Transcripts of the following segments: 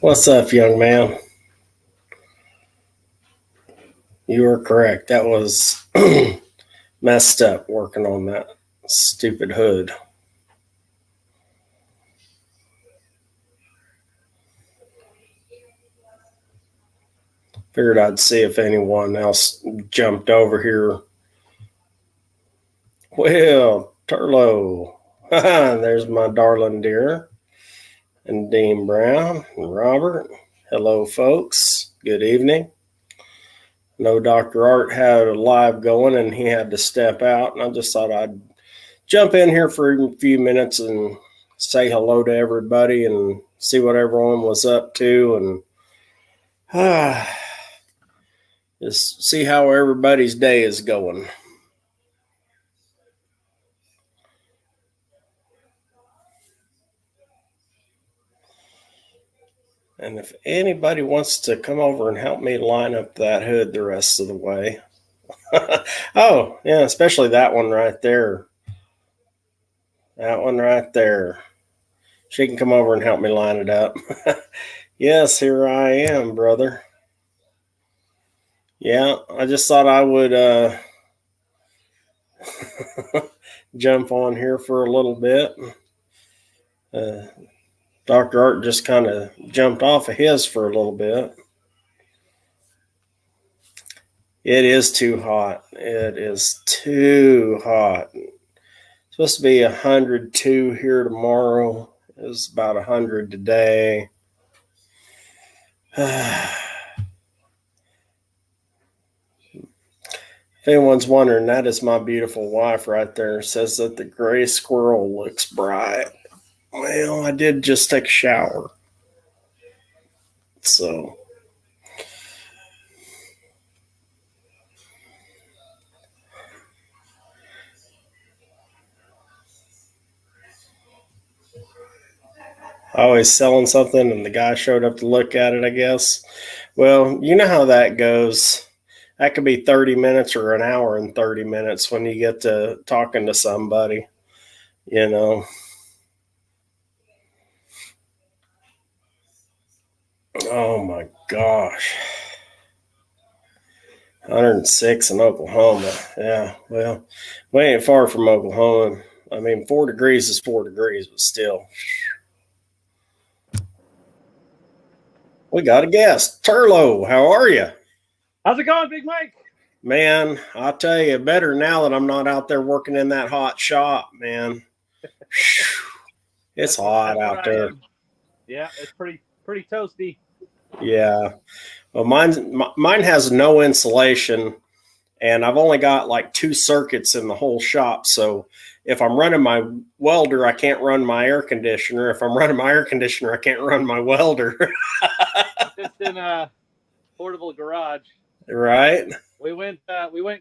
What's up, young man? You were correct. That was messed up working on that stupid hood. Figured I'd see if anyone else jumped over here. Well, Turlo. There's my darling dear. And Dean Brown and Robert. Hello, folks. Good evening. No, Dr. Art had a live going and he had to step out, and I just thought I'd jump in here for a few minutes and say hello to everybody and see what everyone was up to, and just see how everybody's day is going. And if anybody wants to come over and help me line up that hood the rest of the way. Oh, yeah, especially that one right there. That one right there. She can come over and help me line it up. Yes, here I am, brother. Yeah, I just thought I would jump on here for a little bit. Uh, Dr. Art just kind of jumped off of his for a little bit. It is too hot. It is too hot. It's supposed to be 102 here tomorrow. It's about 100 today. If anyone's wondering, that is my beautiful wife right there. It says that the gray squirrel looks bright. Well, I did just take a shower. So, always selling something and the guy showed up to look at it, I guess. Well, you know how that goes. That could be 30 minutes or an hour and 30 minutes when you get to talking to somebody, you know. Oh my gosh. 106 in Oklahoma. Yeah, well, we ain't far from Oklahoma. I mean, 4 degrees is 4 degrees, but still. We got a guest. Turlo, how are you? How's it going, Big Mike? Man, I'll tell you, better now that I'm not out there working in that hot shop, man. It's hot out there. Yeah, it's pretty toasty. Yeah. Well, mine has no insulation, and I've only got like 2 circuits in the whole shop. So if I'm running my welder, I can't run my air conditioner. If I'm running my air conditioner, I can't run my welder. Just in a portable garage. Right. We went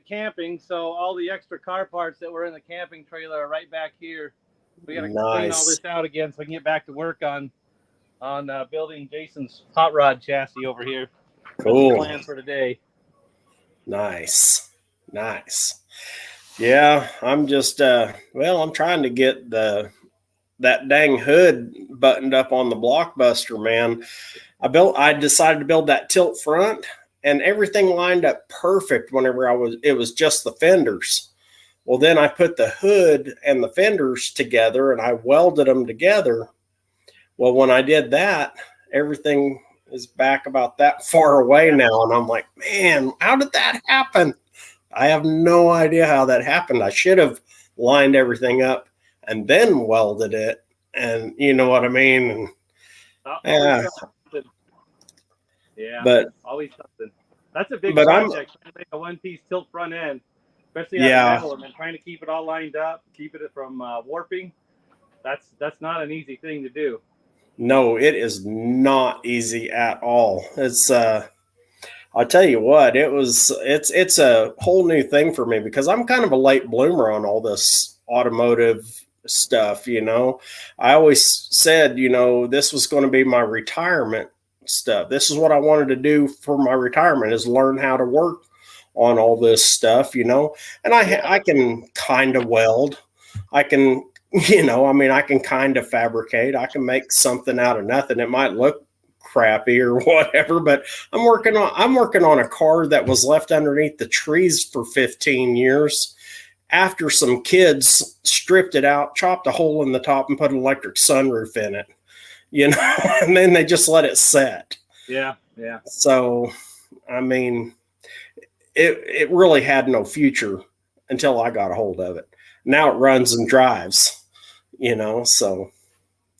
camping, so all the extra car parts that were in the camping trailer are right back here. We got to clean all this out again so we can get back to work on building Jason's hot rod chassis over here. Cool. That's the plan for today. Nice. Yeah, I'm just I'm trying to get that dang hood buttoned up on the Blockbuster, man. I decided to build that tilt front, and everything lined up perfect whenever it was just the fenders. Well, then I put the hood and the fenders together and I welded them together. Well, when I did that, everything is back about that far away now. And I'm like, man, how did that happen? I have no idea how that happened. I should have lined everything up and then welded it. And you know what I mean? Yeah. But always something. That's a big project. Trying to make a one-piece tilt front end, especially out of metal, and then trying to keep it all lined up, keep it from warping. That's not an easy thing to do. No, it is not easy at all. It's I'll tell you what, it's a whole new thing for me because I'm kind of a late bloomer on all this automotive stuff, you know. I always said, you know, this was going to be my retirement stuff. This is what I wanted to do for my retirement, is learn how to work on all this stuff, you know. And I can kind of weld. I can You know, I mean, I can kind of fabricate. I can make something out of nothing. It might look crappy or whatever, but I'm working on a car that was left underneath the trees for 15 years after some kids stripped it out, chopped a hole in the top, and put an electric sunroof in it. You know, and then they just let it set. Yeah, yeah. So, I mean, it really had no future until I got a hold of it. Now it runs and drives, you know, so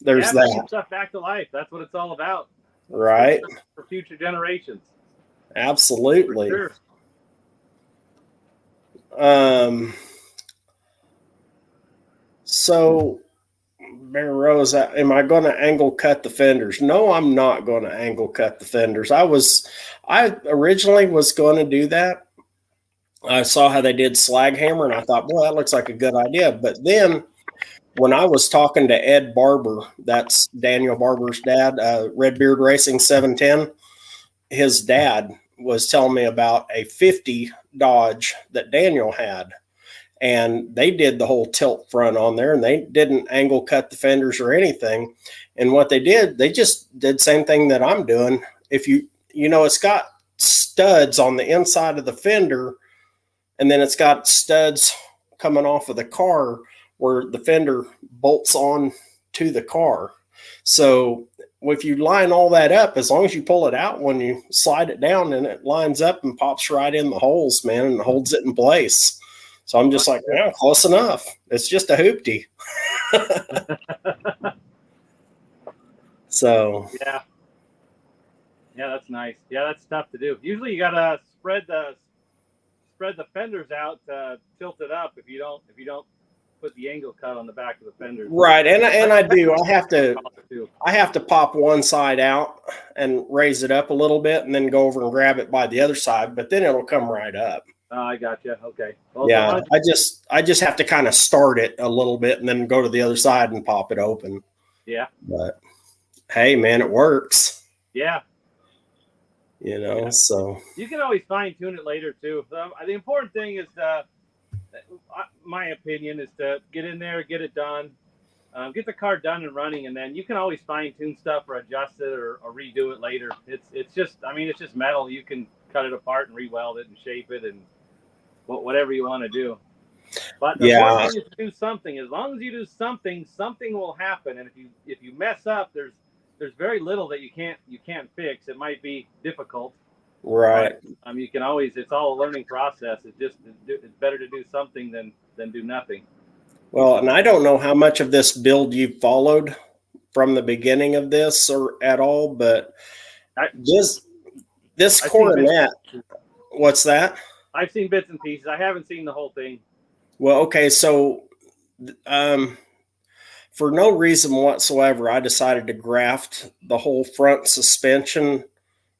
there's that. Stuff back to life. That's what it's all about. Right. For future generations. Absolutely. For sure. So Bear Rose, am I going to angle cut the fenders? No, I'm not going to angle cut the fenders. I originally was going to do that. I saw how they did slag hammer, and I thought, boy, that looks like a good idea. But then when I was talking to Ed Barber, that's Daniel Barber's dad, Redbeard Racing 710, his dad was telling me about a 50 Dodge that Daniel had. And they did the whole tilt front on there, and they didn't angle cut the fenders or anything. And what they did, they just did the same thing that I'm doing. If you know, it's got studs on the inside of the fender, and then it's got studs coming off of the car where the fender bolts on to the car. So if you line all that up, as long as you pull it out when you slide it down, and it lines up and pops right in the holes, man, and holds it in place. So I'm just like, yeah, close enough. It's just a hoopty. So yeah, that's nice. Yeah, that's tough to do. Usually you gotta spread the fenders out, tilt it up. If you don't put the angle cut on the back of the fenders. Right, and I do. I have to pop one side out and raise it up a little bit, and then go over and grab it by the other side. But then it'll come right up. Oh, I got you. Okay. Well, yeah, I just have to kind of start it a little bit and then go to the other side and pop it open. Yeah. But hey, man, it works. Yeah. You know, so you can always fine tune it later too. The important thing is my opinion is to get in there, get it done, get the car done and running, and then you can always fine tune stuff or adjust it or redo it later. It's just metal. You can cut it apart and re-weld it and shape it and whatever you want to do. But the important thing is to do something. As long as you do something, something will happen. And if you mess up, there's very little that you can't fix. It might be difficult. Right. But, you can always, it's all a learning process. It's better to do something than do nothing. Well, and I don't know how much of this build you've followed from the beginning of this or at all, but this Coronet, what's that? I've seen bits and pieces. I haven't seen the whole thing. Well, okay, so for no reason whatsoever, I decided to graft the whole front suspension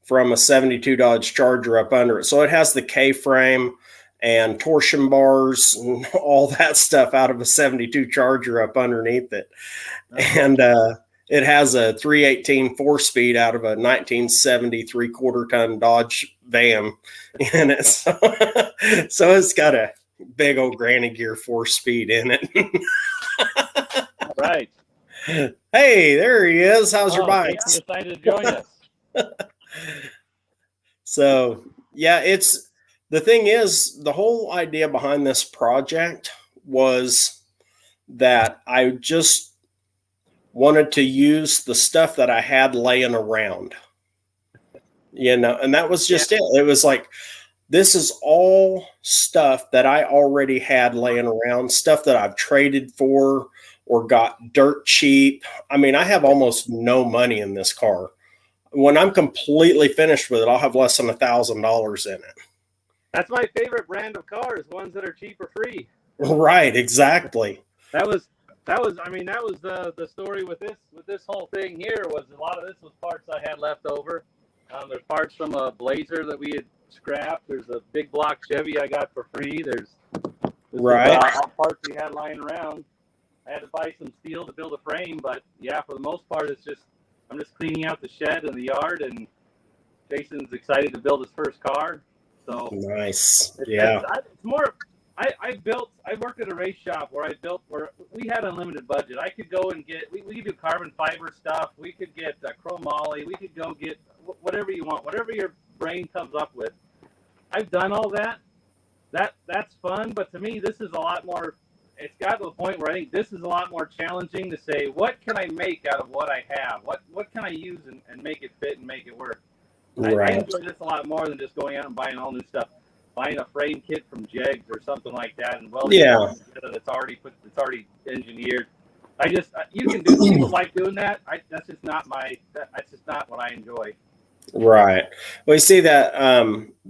from a 72 Dodge Charger up under it. So it has the K-frame and torsion bars and all that stuff out of a 72 Charger up underneath it. Okay. And it has a 318 4-speed out of a 1970 3/4-ton Dodge van in it. So it's got a big old granny gear 4-speed in it. Right. Hey, there he is. How's your bike? He decided to join us. So, yeah, the thing is, the whole idea behind this project was that I just wanted to use the stuff that I had laying around, you know, and that was just it. It was like, this is all stuff that I already had laying around, stuff that I've traded for or got dirt cheap. I mean, I have almost no money in this car. When I'm completely finished with it, I'll have less than $1,000 in it. That's my favorite brand of cars, ones that are cheap or free. Right, exactly. That was the story with this whole thing here. Was a lot of this was parts I had left over. There's parts from a Blazer that we had scrapped. There's a big block Chevy I got for free. There's all parts we had lying around. I had to buy some steel to build a frame, but yeah, for the most part, I'm just cleaning out the shed and the yard, and Jason's excited to build his first car. So nice. It's more I worked at a race shop where we had unlimited budget. I could go and we could do carbon fiber stuff. We could get chromoly. We could go get whatever you want, whatever your brain comes up with. I've done all that. That's fun, but to me, this is a lot more. It's got to the point where I think this is a lot more challenging to say, what can I make out of what I have? What can I use and make it fit and make it work? Right. I enjoy this a lot more than just going out and buying all new stuff. Buying a frame kit from Jegs or something like that, and welding it that's already engineered. You can do people like doing that. That's just not what I enjoy. Right. Well, you see that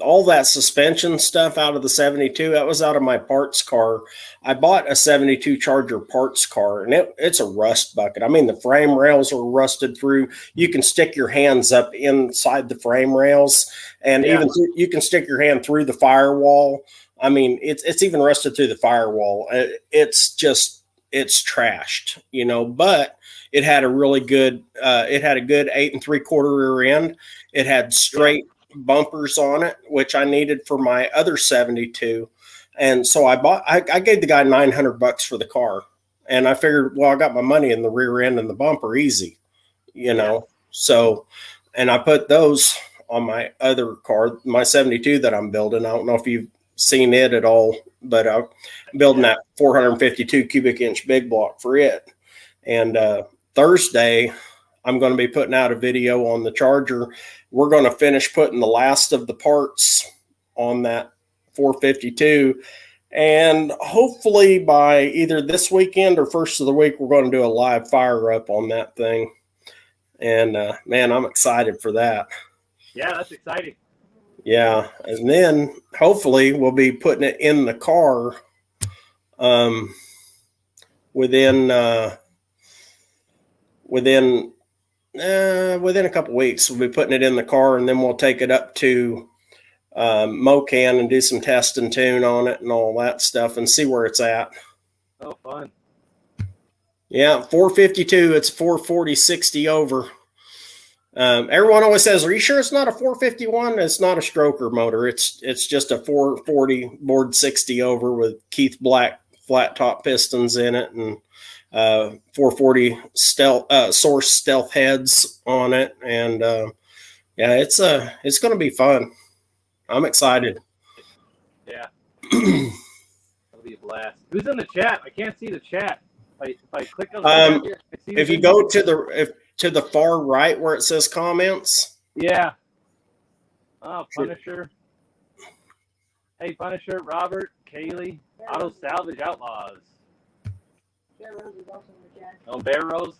all that suspension stuff out of the 72, that was out of my parts car. I bought a 72 Charger parts car, and it's a rust bucket. I mean, the frame rails are rusted through. You can stick your hands up inside the frame rails, and even you can stick your hand through the firewall. I mean, it's even rusted through the firewall. It's trashed, but it had a really good, it had a good 8 3/4 rear end. It had straight bumpers on it, which I needed for my other 72. And so I gave the guy $900 for the car. And I figured, well, I got my money in the rear end and the bumper easy, So, and I put those on my other car, my 72 that I'm building. I don't know if you've seen it at all, but I'm building that 452 cubic inch big block for it. And Thursday, I'm going to be putting out a video on the Charger. We're going to finish putting the last of the parts on that 452. And hopefully by either this weekend or first of the week, we're going to do a live fire up on that thing. And man, I'm excited for that. Yeah, that's exciting. Yeah. And then hopefully we'll be putting it in the car within a couple of weeks. We'll be putting it in the car, and then we'll take it up to Mocan and do some test and tune on it and all that stuff and see where it's at. Oh, fun. Yeah, 452. It's 440, 60 over. Everyone always says, are you sure it's not a 451? It's not a stroker motor. It's just a 440 board 60 over with Keith Black flat top pistons in it and 440 source stealth heads on it. And it's going to be fun. I'm excited. Yeah. That'll be a blast. Who's in the chat? I can't see the chat. If I click on if you go to the far right where it says comments. Yeah. Oh, Punisher. Hey, Punisher, Robert, Kaylee, Auto Salvage Outlaws. Oh, Bear Rose.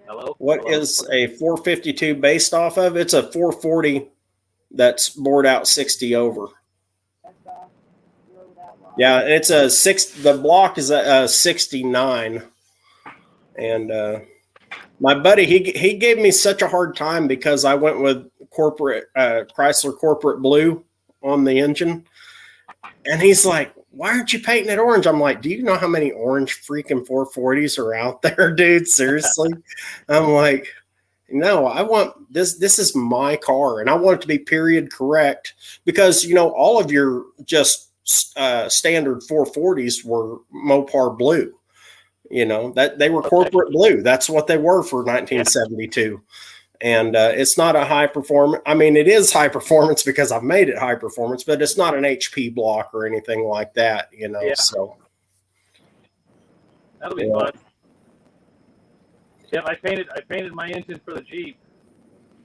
Hello. What is a 452 based off of? It's a 440 that's bored out 60 over. Yeah, it's a the block is a 69. And my buddy, he gave me such a hard time because I went with corporate Chrysler Corporate Blue on the engine. And he's like, why aren't you painting it orange? I'm like, do you know how many orange freaking 440s are out there, dude? Seriously? I'm like, no, I want this. This is my car, and I want it to be period correct because, all of your just standard 440s were Mopar blue. That they were corporate blue. That's what they were for 1972. And it's not a high performance. I mean, it is high performance because I've made it high performance, but it's not an HP block or anything like that, So that'll be fun. Yeah, I painted my engine for the Jeep.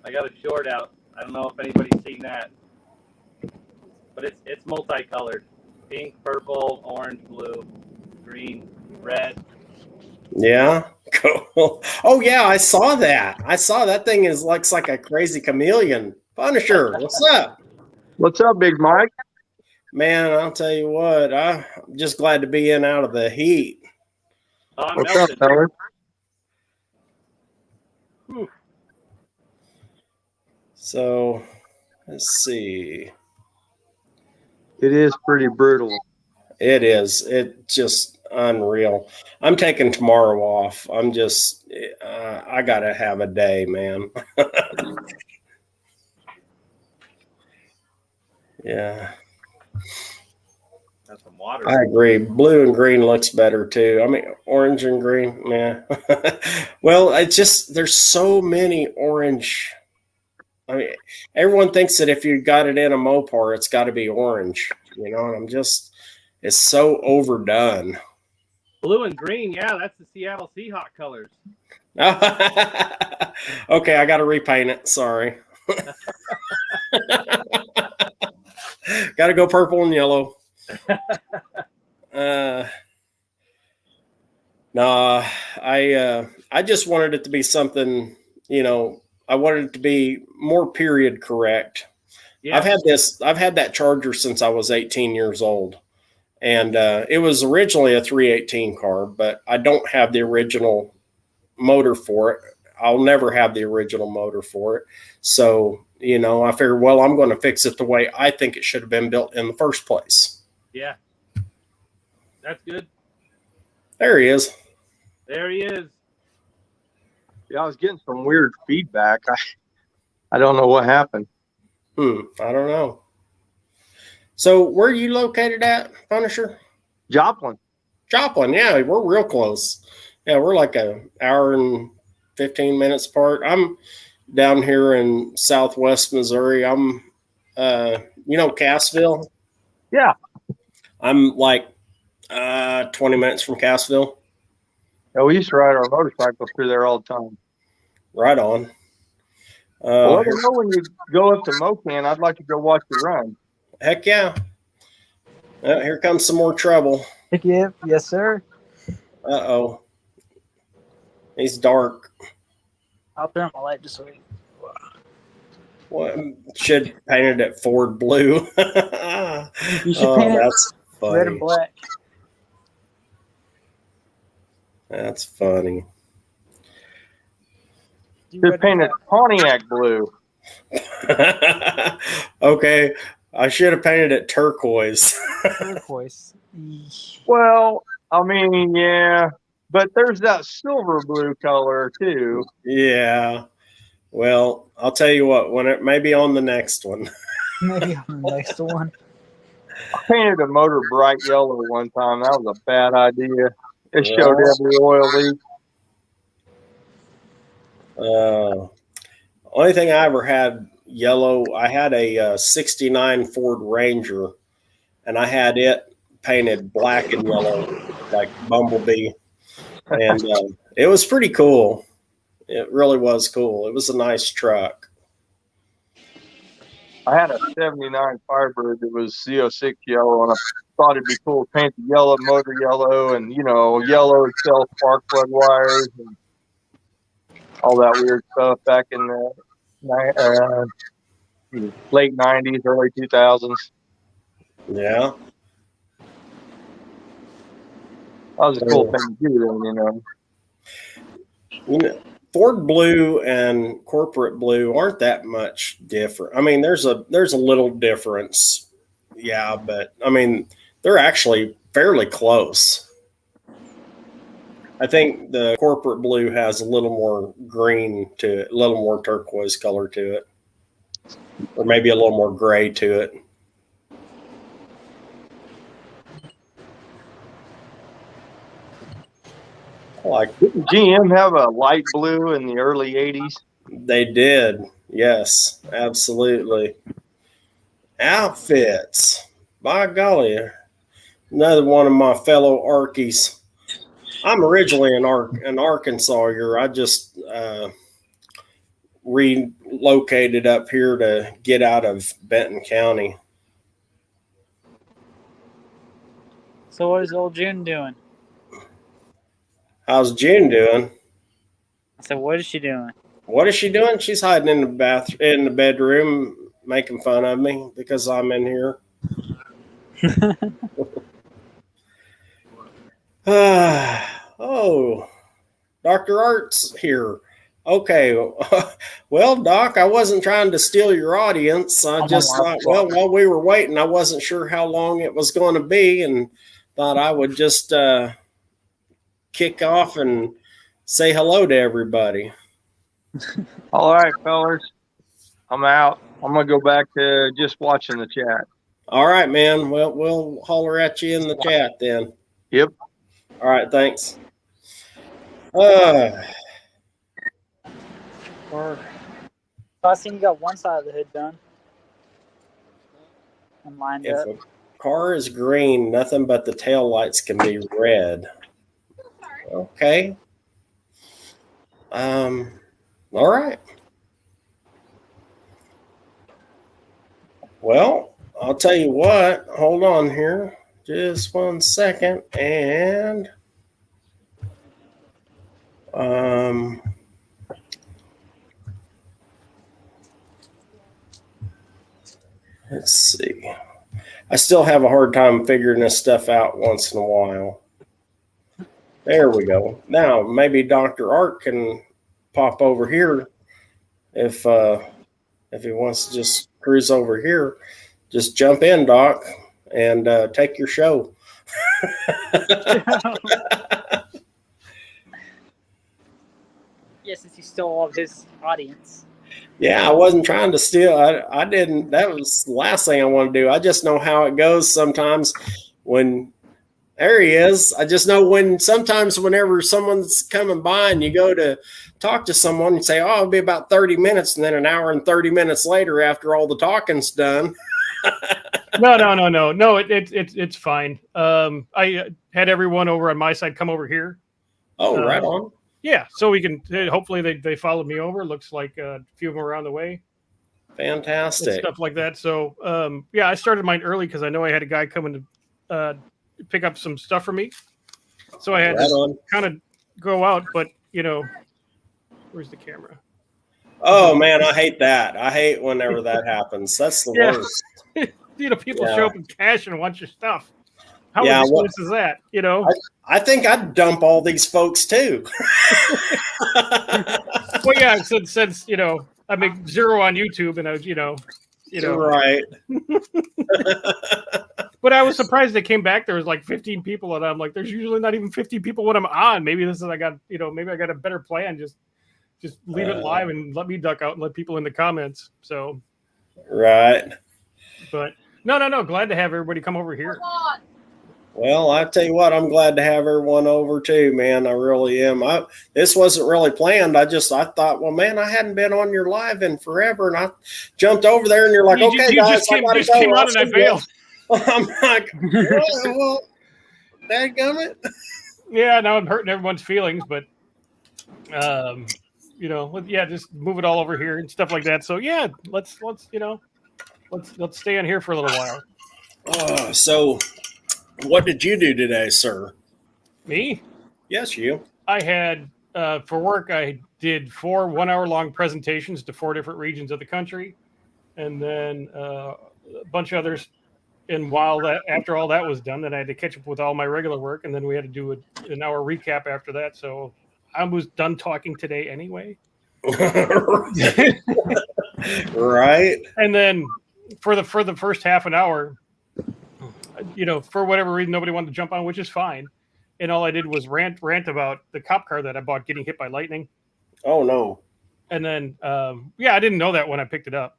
I got a short out. I don't know if anybody's seen that, but it's multicolored: pink, purple, orange, blue, green, red. Yeah. Cool. Oh yeah, I saw that. That thing looks like a crazy chameleon. Punisher, what's up? What's up, Big Mike? Man, I'll tell you what, I'm just glad to be out of the heat. What's up, fella? So, let's see. It is pretty brutal. It is. It just unreal. I'm taking tomorrow off. I'm just, I gotta have a day, man. Yeah. That's some water. water. I agree. Blue and green looks better too. I mean, orange and green, yeah. Well, it's just there's so many orange. I mean, everyone thinks that if you got it in a Mopar, it's got to be orange. You know, and it's so overdone. Blue and green, yeah, that's the Seattle Seahawk colors. Okay, I got to repaint it. Sorry. Got to go purple and yellow. No, I just wanted it to be something, you know, I wanted it to be more period correct. Yeah. I've had that Charger since I was 18 years old. And it was originally a 318 car, but I don't have the original motor for it. I'll never have the original motor for it. So, you know, I figured, well, I'm going to fix it the way I think it should have been built in the first place. Yeah. That's good. There he is. There he is. Yeah, I was getting some weird feedback. I don't know what happened. I don't know. So where are you located at, Punisher? Joplin. Joplin, yeah, we're real close. Yeah, we're like an hour and 15 minutes apart. I'm down here in southwest Missouri. I'm, you know, Cassville? Yeah. I'm like 20 minutes from Cassville. Yeah, we used to ride our motorcycles through there all the time. Right on. Well, let me know when you go up to Mocan. I'd like to go watch you run. Heck yeah. Here comes some more trouble. Heck yeah. Yes, sir. Uh-oh. He's dark. I'll turn my light just so we... What? Should painted it Ford blue. You should paint it that's funny. red and black. That's funny. Should paint it Pontiac blue. Okay. I should have painted it turquoise. Turquoise. Well, I mean, yeah, but there's that silver blue color too. Yeah. Well, I'll tell you what, when it may be on the next one. Maybe on the next one. I painted a motor bright yellow one time. That was a bad idea. It showed every oil leak. Only thing I ever had yellow, I had a 69 Ford Ranger, and I had it painted black and yellow, like Bumblebee. And it was pretty cool. It really was cool. It was a nice truck. I had a 79 Firebird that was CO6 yellow, and I thought it'd be cool to paint the yellow motor yellow and, you know, yellow cell spark plug wires and all that weird stuff back in the late 90s, early 2000s. Yeah. That was a cool thing to do then, you know. You know, Ford blue and corporate blue aren't that much different. I mean, there's a little difference. Yeah, but I mean, they're actually fairly close. I think the corporate blue has a little more green to it, a little more turquoise color to it, or maybe a little more gray to it. Like, didn't GM have a light blue in the early 80s? They did. Yes, absolutely. Outfits. By golly, another one of my fellow Arkies. I'm originally an Arkansas year. I just relocated up here to get out of Benton County. So what is old June doing? How's June doing? I said, what is she doing? What is she doing? She's hiding in the bedroom, making fun of me because I'm in here. Oh, Dr. Art's here. Okay. Well, Doc, I wasn't trying to steal your audience. I just thought, well, while we were waiting, I wasn't sure how long it was going to be and thought I would just kick off and say hello to everybody. All right, fellas. I'm out. I'm going to go back to just watching the chat. All right, man. Well, we'll holler at you in the chat then. Yep. All right, thanks. I seen you got one side of the hood done and lined If up. a car is green, nothing but the tail lights can be red. Okay. All right. Well, I'll tell you what. Hold on here. Just 1 second. And let's see. I still have a hard time figuring this stuff out once in a while. There we go. Now maybe Dr. Art can pop over here if he wants to just cruise over here. Just jump in, Doc, and take your show. Yeah, since he stole all of his audience. Yeah, I wasn't trying to steal. I didn't. That was the last thing I want to do. I just know how it goes sometimes when there he is. I just know sometimes whenever someone's coming by and you go to talk to someone and say, oh, it'll be about 30 minutes. And then an hour and 30 minutes later, after all the talking's done. No. It's fine. I had everyone over on my side come over here. Oh, right on. Yeah, so we can hopefully they followed me over. Looks like a few of them around the way. Fantastic. And stuff like that. So yeah, I started mine early because I know I had a guy coming to pick up some stuff for me. So I had to kind of go out, but where's the camera? Oh man, I hate that. I hate whenever that happens. That's the worst. People show up in cash and want your stuff. How ridiculous is that? I think I'd dump all these folks too. Well, yeah, since I make zero on YouTube, and right. But I was surprised they came back. There was like 15 people, and I'm like, there's usually not even 50 people when I'm on. Maybe maybe I got a better plan. Just leave it live and let me duck out and let people in the comments. So, right. But no. Glad to have everybody come over here. Well, I tell you what, I'm glad to have everyone over too, man. I really am. This wasn't really planned. I thought, well, man, I hadn't been on your live in forever, and I jumped over there, and you're like, okay, you guys, came on and I bailed. I'm like, really? Well, dadgummit. Yeah, now I'm hurting everyone's feelings, but just move it all over here and stuff like that. So yeah, let's stay on here for a little while. So what did you do today, sir? Me? Yes, you. I had for work. I did 4 1-hour-long presentations to 4 different regions of the country, and then a bunch of others. And after all that was done, then I had to catch up with all my regular work, and then we had to do an hour recap after that. So I was done talking today anyway. Right. And then for the first half an hour, for whatever reason, nobody wanted to jump on, which is fine. And all I did was rant about the cop car that I bought getting hit by lightning. Oh no. And then I didn't know that when I picked it up.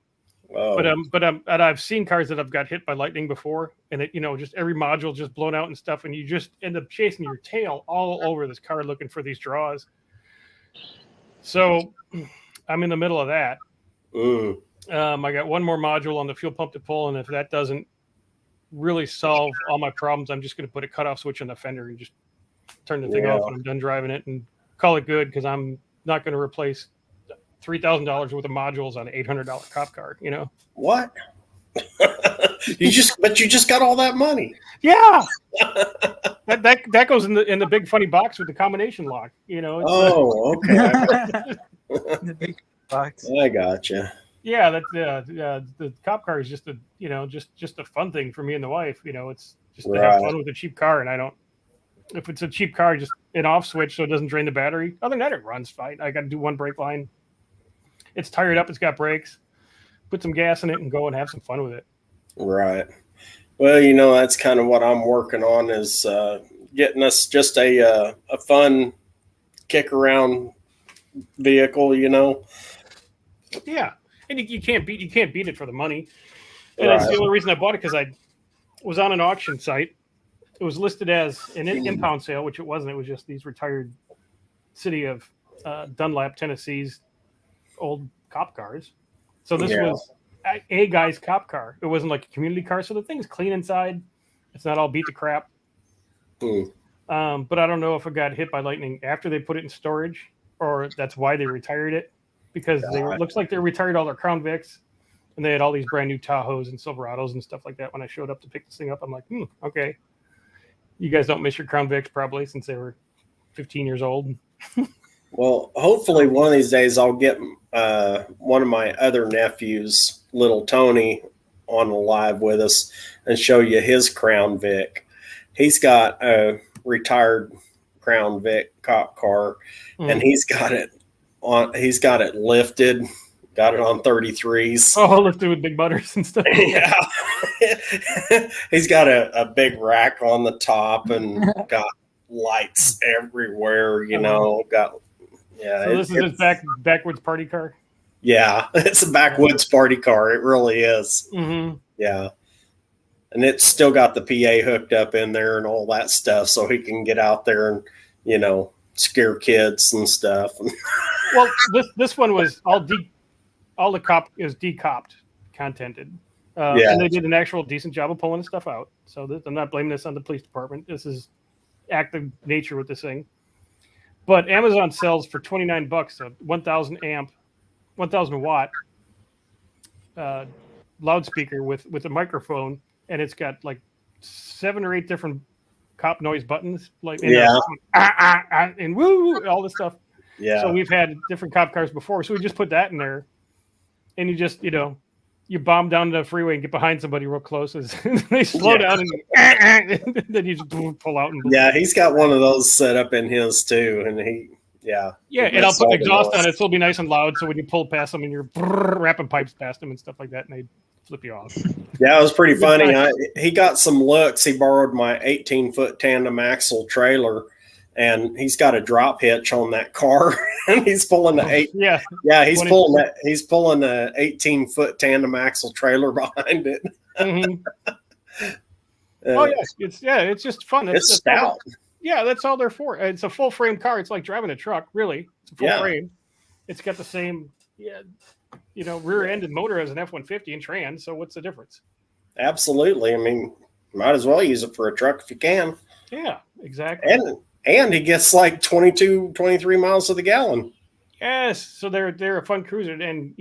Oh. But and I've seen cars that have got hit by lightning before, and it just every module just blown out and stuff, and you just end up chasing your tail all over this car looking for these draws. So I'm in the middle of that. I got one more module on the fuel pump to pull, and if that doesn't really solve all my problems, I'm just going to put a cutoff switch on the fender and just turn the thing off when I'm done driving it and call it good, because I'm not going to replace $3,000 worth of modules on an $800 cop car. What? you just got all that money. Yeah. that goes in the big funny box with the combination lock. Okay. The big box. I gotcha. Yeah, the cop car is just a fun thing for me and the wife. It's just to have fun with a cheap car, and if it's a cheap car, just an off switch so it doesn't drain the battery. Other than that, it runs fine. I got to do one brake line. It's tired up. It's got brakes. Put some gas in it and go and have some fun with it. Right. Well, that's kind of what I'm working on, is getting us just a fun kick around vehicle. Yeah, and you can't beat it for the money. And that's the only reason I bought it, because was on an auction site. It was listed as an impound sale, which it wasn't. It was just these retired city of Dunlap, Tennessee's old cop cars. So this was a guy's cop car. It wasn't like a community car. So the thing's clean inside. It's not all beat to crap. But I don't know if it got hit by lightning after they put it in storage, or that's why they retired it, because it looks like they retired all their Crown Vics, and they had all these brand new Tahoes and Silverados and stuff like that. When I showed up to pick this thing up, I'm like, okay. You guys don't miss your Crown Vics probably, since they were 15 years old. Well, hopefully one of these days I'll get one of my other nephews, little Tony, on the live with us and show you his Crown Vic. He's got a retired Crown Vic cop car, and he's got it lifted, got it on 33s. Oh, lifted with big butters and stuff. Yeah. He's got a big rack on the top and got lights everywhere, so this is his backwoods party car? Yeah, it's a backwoods party car. It really is. Mm-hmm. Yeah. And it's still got the PA hooked up in there and all that stuff, so he can get out there and, scare kids and stuff. Well, this one was all the cop is decopped, contented. And they did an actual decent job of pulling the stuff out. So I'm not blaming this on the police department. This is active nature with this thing. But Amazon sells for $29 a 1,000 watt loudspeaker with a microphone, and it's got like 7 or 8 different cop noise buttons, like and woo, all this stuff. Yeah. So we've had different cop cars before, so we just put that in there, and you just you bomb down the freeway and get behind somebody real close as they slow down, and then you just pull out. And he's got one of those set up in his too, and and I'll put exhaust on it, so it'll be nice and loud. So when you pull past them and you're wrapping pipes past them and stuff like that, and they flip you off. Yeah, it was pretty funny. He got some looks. He borrowed my 18-foot tandem axle trailer, and he's got a drop hitch on that car, and he's pulling he's pulling a 18-foot tandem axle trailer behind it. Mm-hmm. It's just fun. It's stout. That's all they're for. It's a full frame car. It's like driving a truck, really. It's a full frame. It's got the same rear end and motor as an F-150 and trans. So what's the difference? Absolutely. I mean, might as well use it for a truck if you can. Yeah, exactly. And he gets like 22, 23 miles to the gallon. Yes. So they're a fun cruiser. And,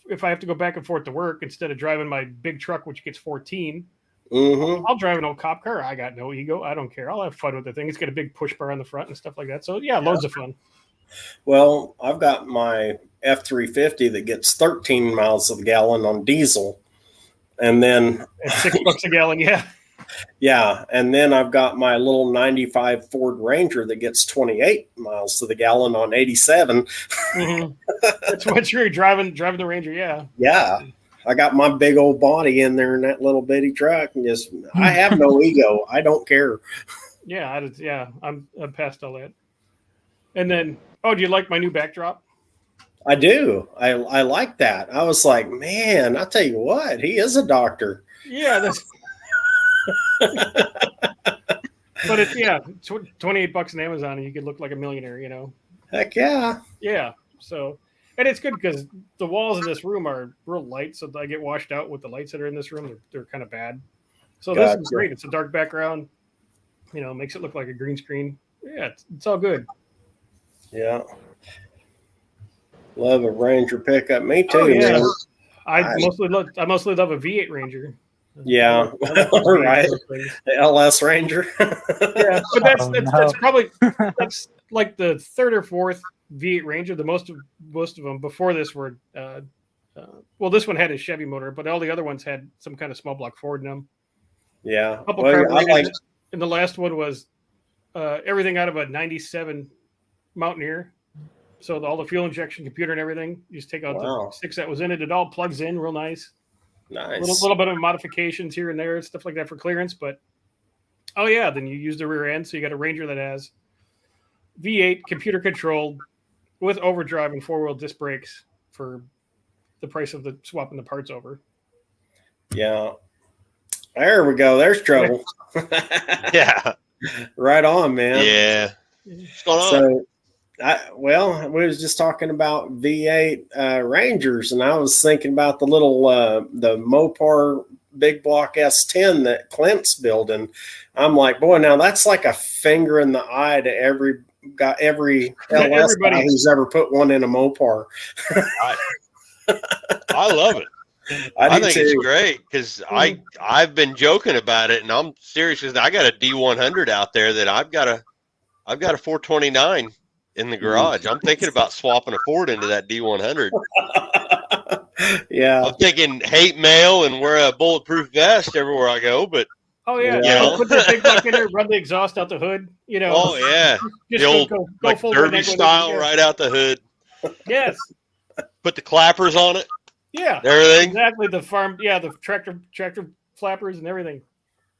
if I have to go back and forth to work instead of driving my big truck, which gets 14, I'll drive an old cop car. I got no ego. I don't care. I'll have fun with the thing. It's got a big push bar on the front and stuff like that. So, loads of fun. Well, I've got my F-350 that gets 13 miles to the gallon on diesel. And then it's $6 a gallon. Yeah. Yeah. And then I've got my little 95 Ford Ranger that gets 28 miles to the gallon on 87. That's what you're driving the Ranger. Yeah. Yeah. I got my big old body in there in that little bitty truck, and I have no ego. I don't care. I'm past all that. And then, do you like my new backdrop? I do. I like that. I was like, man, I'll tell you what, he is a doctor. Yeah, that's. But it's $28 on Amazon, and you could look like a millionaire. Heck yeah. Yeah. So. And it's good because the walls in this room are real light, so I get washed out with the lights that are in this room. They're kind of bad. So this is great. It's a dark background, makes it look like a green screen. Yeah, it's all good. Yeah. Love a Ranger pickup. Me too. Oh, yeah. I mostly love a V8 Ranger. Yeah. Right. The LS Ranger. Yeah, but that's probably like the third or fourth V8 Ranger. The most of them before this were this one had a Chevy motor, but all the other ones had some kind of small block Ford in them. Yeah. And the last one was everything out of a 97 Mountaineer. So all the fuel injection, computer, and everything. You just take out the 6 that was in it. It all plugs in real nice. Nice. A little bit of modifications here and there, stuff like that for clearance. But then you use the rear end. So you got a Ranger that has V8 computer controlled with overdrive and 4-wheel disc brakes for the price of the swapping the parts over. Yeah. There we go. There's trouble. Yeah. Right on, man. Yeah. What's going on? So, we was just talking about V8 Rangers, and I was thinking about the little the Mopar big block S10 that Clint's building. I'm like, boy, now that's like a finger in the eye to every LS guy who's ever put one in a Mopar. I love it. I think it's great because I've been joking about it, and I'm serious because I got a D100 out there that I've got a 429 in the garage. I'm thinking about swapping a Ford into that D100. Yeah, I'm thinking hate mail and wear a bulletproof vest everywhere I go, but put the big block in there, run the exhaust out the hood. Oh yeah, just the old go like derby style right out the hood. Yes. Put the clappers on it. Yeah, everything. Exactly. The farm, the tractor flappers and everything.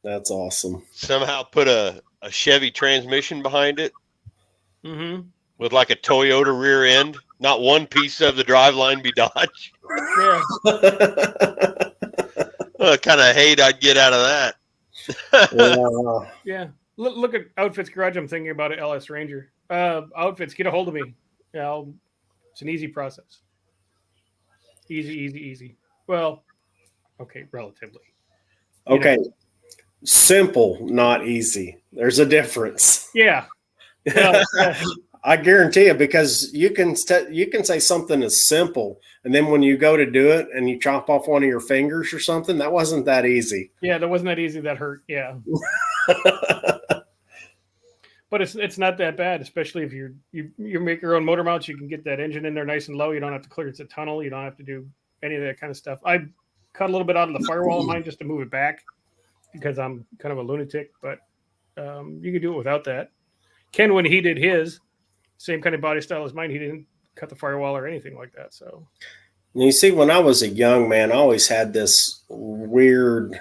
That's awesome. Somehow put a Chevy transmission behind it. Mm-hmm. With like a Toyota rear end. Not one piece of the driveline be Dodge. Yeah. Kind of hate I'd get out of that. Yeah. Look at Outfits Garage. I'm thinking about an LS Ranger. Outfits, get a hold of me. Yeah, it's an easy process. Easy. Well, okay, relatively. Okay. Simple, not easy. There's a difference. Yeah. Well, I guarantee you, because you can say something is simple, and then when you go to do it and you chop off one of your fingers or something, that wasn't that easy. Yeah, that wasn't that easy. That hurt. Yeah. But it's not that bad, especially if you make your own motor mounts. You can get that engine in there nice and low. You don't have to clearance a tunnel. You don't have to do any of that kind of stuff. I cut a little bit out of the firewall of mine just to move it back because I'm kind of a lunatic, but you can do it without that. Ken, when he did his, same kind of body style as mine, he didn't cut the firewall or anything like that. So you see, when I was a young man, I always had this weird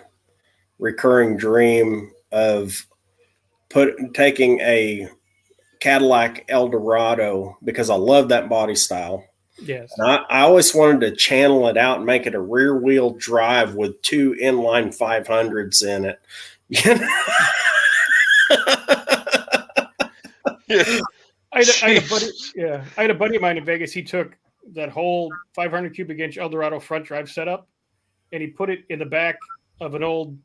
recurring dream of taking a Cadillac Eldorado, because I love that body style. Yes. And I always wanted to channel it out and make it a rear wheel drive with 2 inline 500s in it. I had a buddy of mine in Vegas. He took that whole 500 cubic inch Eldorado front drive setup and he put it in the back of an old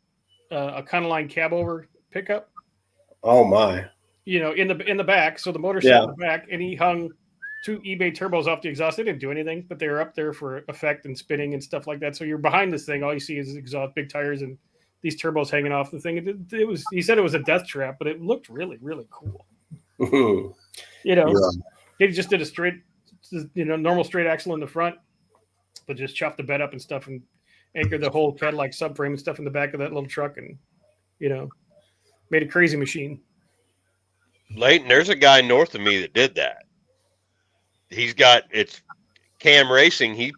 Econoline cab over pickup. Oh my! In the back, so the motor sat in the back, and he hung 2 eBay turbos off the exhaust. They didn't do anything, but they were up there for effect and spinning and stuff like that. So you're behind this thing, all you see is exhaust, big tires, and these turbos hanging off the thing. It was. He said it was a death trap, but it looked really, really cool. He just did a straight, normal straight axle in the front, but just chopped the bed up and stuff and anchored the whole Cadillac subframe and stuff in the back of that little truck, and made a crazy machine. Leighton, there's a guy north of me that did that. It's Cam Racing. He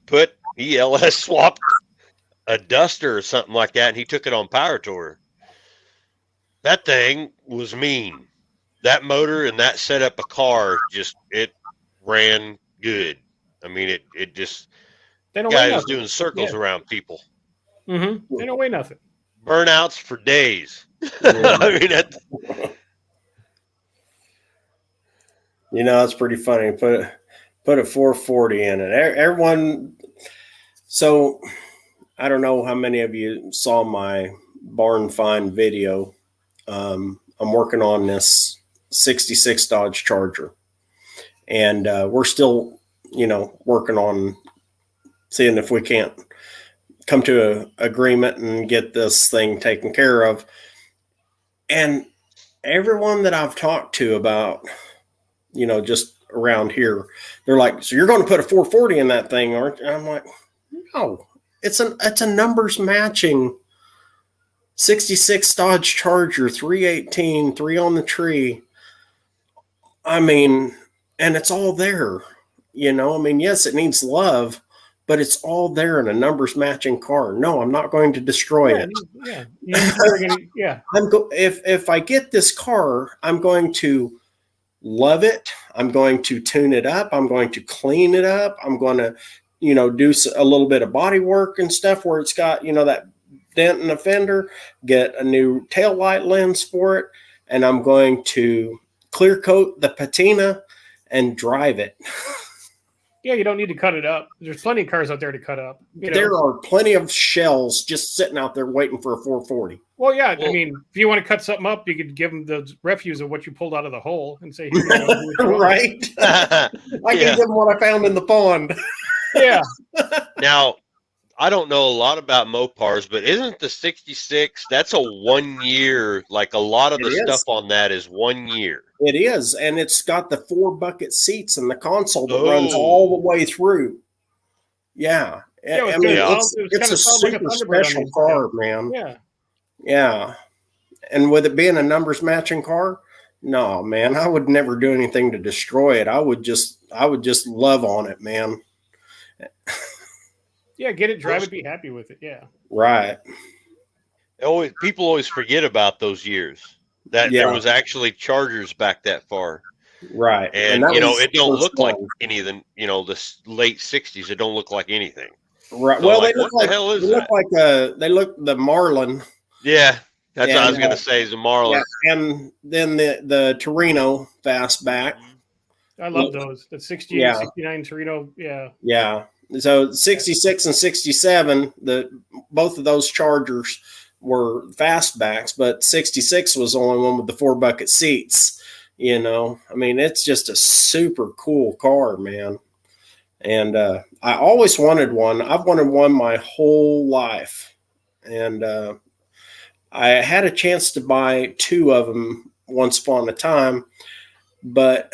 LS swapped a Duster or something like that, and he took it on Power Tour. That thing was mean. That motor and that setup of car it ran good. I mean, it just they don't guy was doing circles around people. Mm-hmm. They don't weigh nothing. Burnouts for days. I mean, it's pretty funny. Put a 440 in it. Everyone. So I don't know how many of you saw my barn find video. I'm working on this 66 Dodge Charger, and we're still, working on seeing if we can't come to an agreement and get this thing taken care of. And everyone that I've talked to about, just around here, they're like, so you're going to put a 440 in that thing, aren't you? And I'm like, no, it's a numbers matching 66 Dodge Charger, 318, 3 on the tree. I mean, and it's all there, yes, it needs love, but it's all there in a numbers matching car. No, I'm not going to destroy it. Yeah. If I get this car, I'm going to love it. I'm going to tune it up. I'm going to clean it up. I'm going to, do a little bit of body work and stuff where it's got, that dent in the fender, get a new taillight lens for it, and I'm going to clear coat the patina and drive it. Yeah, you don't need to cut it up. There's plenty of cars out there to cut up. There are plenty of shells just sitting out there waiting for a 440. Well, yeah. I mean, if you want to cut something up, you could give them the refuse of what you pulled out of the hole and say, here you go. Right? I can give them what I found in the pond. Yeah. Now, I don't know a lot about Mopars, but isn't the 66, that's a 1 year, like a lot of the stuff on that is 1 year. It is, and it's got the 4 bucket seats and the console that runs all the way through. Yeah. I mean, it's a super special car, man. Yeah. Yeah. And with it being a numbers matching car, no, man, I would never do anything to destroy it. I would just love on it, man. Yeah, get it, drive it, be happy with it. Yeah. Right. People always forget about those years that there was actually Chargers back that far. Right. And it don't look like any of the, the late 60s. It don't look like anything. Right. So Well, like, they look what like, the hell is they that? look like the Marlin. Yeah. That's what I was going to say is a Marlin. Yeah, and then the Torino fastback. I love those. The 68, 69 Torino. Yeah. Yeah. So 66 and 67, both of those Chargers were fastbacks, but 66 was the only one with the 4 bucket seats. I mean, it's just a super cool car, man. And I always wanted one. I've wanted one my whole life. And I had a chance to buy 2 of them once upon a time, but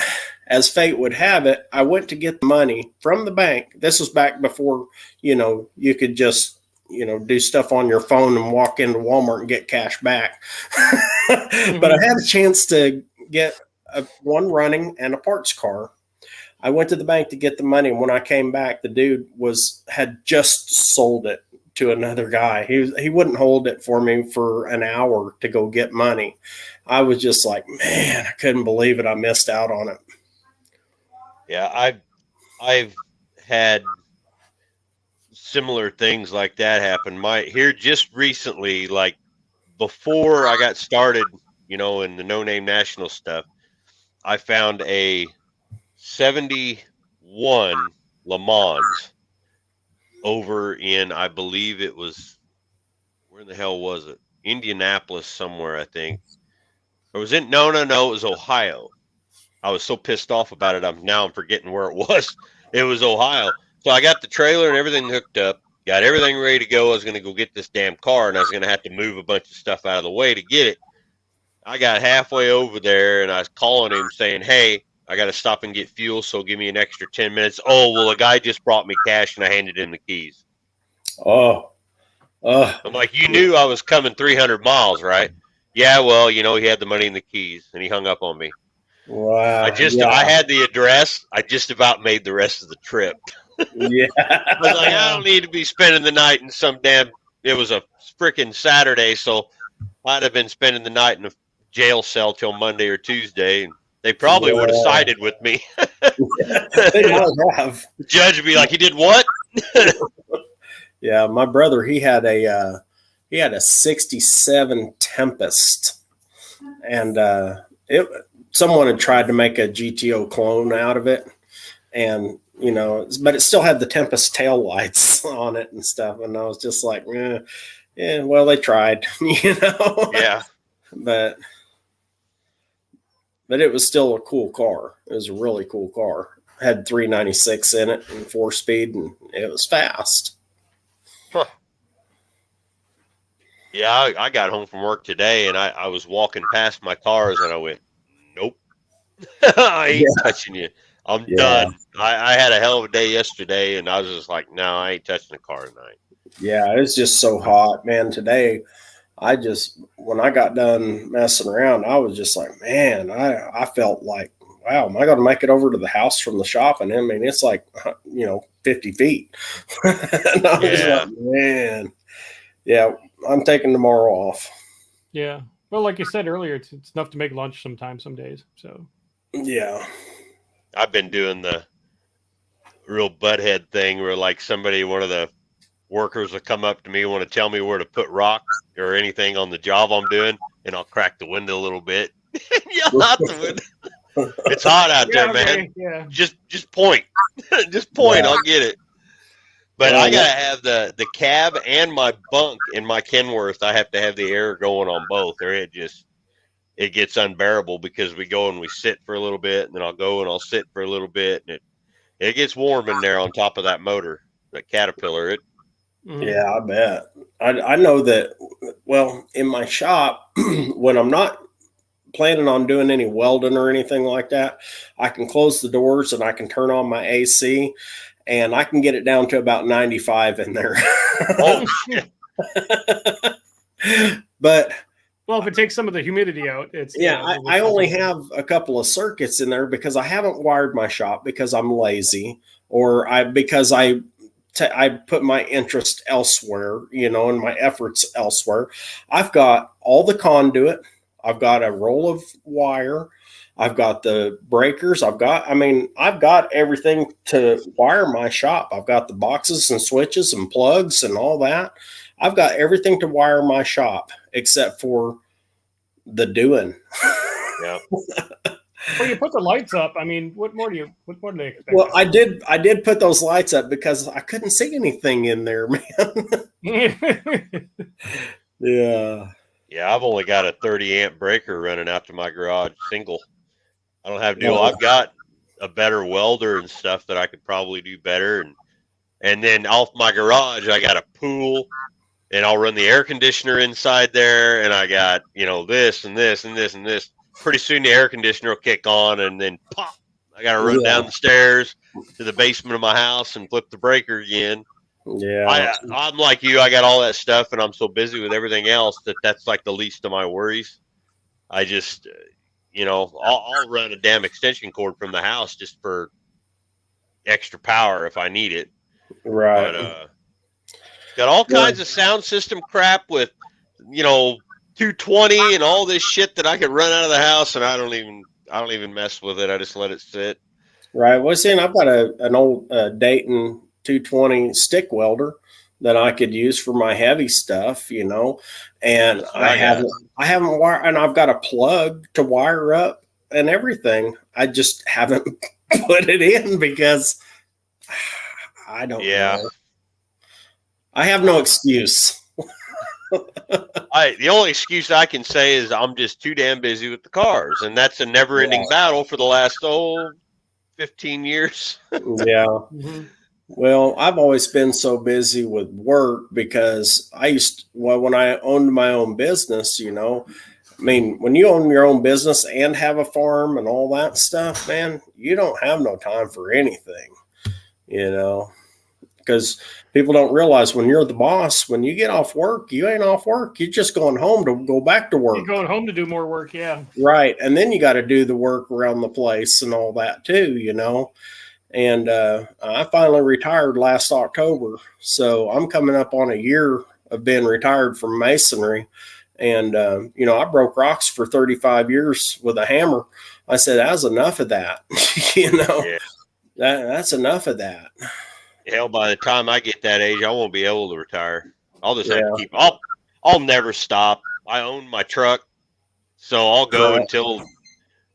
as fate would have it, I went to get the money from the bank. This was back before, you could just, do stuff on your phone and walk into Walmart and get cash back. But I had a chance to get one running and a parts car. I went to the bank to get the money. And when I came back, the dude had just sold it to another guy. He wouldn't hold it for me for an hour to go get money. I was just like, man, I couldn't believe it. I missed out on it. Yeah, I've had similar things like that happen. Here just recently, like before I got started, in the No Name National stuff, I found a 71 Le Mans over in, I believe it was, where in the hell was it? Indianapolis somewhere, I think. Or was it? No, it was Ohio. I was so pissed off about it. I'm forgetting where it was. It was Ohio. So I got the trailer and everything hooked up, got everything ready to go. I was going to go get this damn car, and I was going to have to move a bunch of stuff out of the way to get it. I got halfway over there, and I was calling him saying, hey, I got to stop and get fuel, so give me an extra 10 minutes. Oh, well, a guy just brought me cash, and I handed him the keys. Oh. I'm like, you knew I was coming 300 miles, right? Yeah, well, he had the money and the keys, and he hung up on me. Wow. I had the address. I just about made the rest of the trip. Yeah. I was like, I don't need to be spending the night in it was a freaking Saturday, so I'd have been spending the night in a jail cell till Monday or Tuesday, and they probably would have sided with me. They might have. The judge would be like, he did what? Yeah, my brother, he had a 67 Tempest, and someone had tried to make a GTO clone out of it, and but it still had the Tempest tail lights on it and stuff, and I was just like, yeah, well, they tried, Yeah, but it was still a cool car. It was a really cool car. Had 396 in it and 4-speed, and it was fast. Huh. Yeah, I got home from work today, and I was walking past my cars, and I went, nope, I ain't touching you. I'm done. I had a hell of a day yesterday, and I was just like, no, I ain't touching the car tonight. Yeah, it's just so hot, man. Today, when I got done messing around, I was just like, man, I felt like, wow, am I going to make it over to the house from the shop? And I mean, it's like, 50 feet. And I was like, man, yeah, I'm taking tomorrow off. Yeah. Well, like you said earlier, it's enough to make lunch some days. So, yeah. I've been doing the real butthead thing where like one of the workers will come up to me, want to tell me where to put rock or anything on the job I'm doing, and I'll crack the window a little bit and yell out the window. It's hot out there, man. Yeah. Just point. Just point. Yeah. I'll get it. But Well, I gotta have the cab and my bunk in my Kenworth. I have to have the air going on both, or it gets unbearable because we go and we sit for a little bit, and then I'll go and I'll sit for a little bit, and it gets warm in there on top of that motor, that Caterpillar. Yeah, I bet. I know that. Well, in my shop, when I'm not planning on doing any welding or anything like that, I can close the doors and I can turn on my AC, and I can get it down to about 95 in there. Oh shit! But well, if it takes some of the humidity out, it's I only have a couple of circuits in there because I haven't wired my shop because I'm lazy, or because I put my interest elsewhere, and my efforts elsewhere. I've got all the conduit. I've got a roll of wire. I've got the breakers. I've got everything to wire my shop. I've got the boxes and switches and plugs and all that. I've got everything to wire my shop except for the doing. Yeah. Well, you put the lights up. I mean, what more do they expect? Well, I did put those lights up because I couldn't see anything in there, man. Yeah. Yeah, I've only got a 30 amp breaker running out to my garage single. I don't have dual. I've got a better welder and stuff that I could probably do better. And then off my garage, I got a pool, and I'll run the air conditioner inside there. And I got, this and this and this and this. Pretty soon the air conditioner will kick on, and then pop, I got to run down the stairs to the basement of my house and flip the breaker again. Yeah. I'm like you. I got all that stuff, and I'm so busy with everything else that's like the least of my worries. I just, I'll run a damn extension cord from the house just for extra power if I need it. Right. But, got all kinds of sound system crap with, 220 and all this shit that I could run out of the house, and I don't even mess with it. I just let it sit. Right. Well, see, and I've got an old Dayton 220 stick welder that I could use for my heavy stuff, and I haven't wired, and I've got a plug to wire up and everything. I just haven't put it in because I don't know. I have no excuse. The only excuse I can say is I'm just too damn busy with the cars, and that's a never-ending battle for the last 15 years. Yeah. Mm-hmm. Well, I've always been so busy with work because when I owned my own business, when you own your own business and have a farm and all that stuff, man, you don't have no time for anything, because people don't realize when you're the boss, when you get off work, you ain't off work. You're just going home to go back to work. You're going home to do more work. Yeah. Right. And then you got to do the work around the place and all that too, And I finally retired last October. So I'm coming up on a year of being retired from masonry. And, I broke rocks for 35 years with a hammer. I said, that's enough of that. That's enough of that. Hell, by the time I get that age, I won't be able to retire. I'll just have to keep. I'll never stop. I own my truck, so I'll go until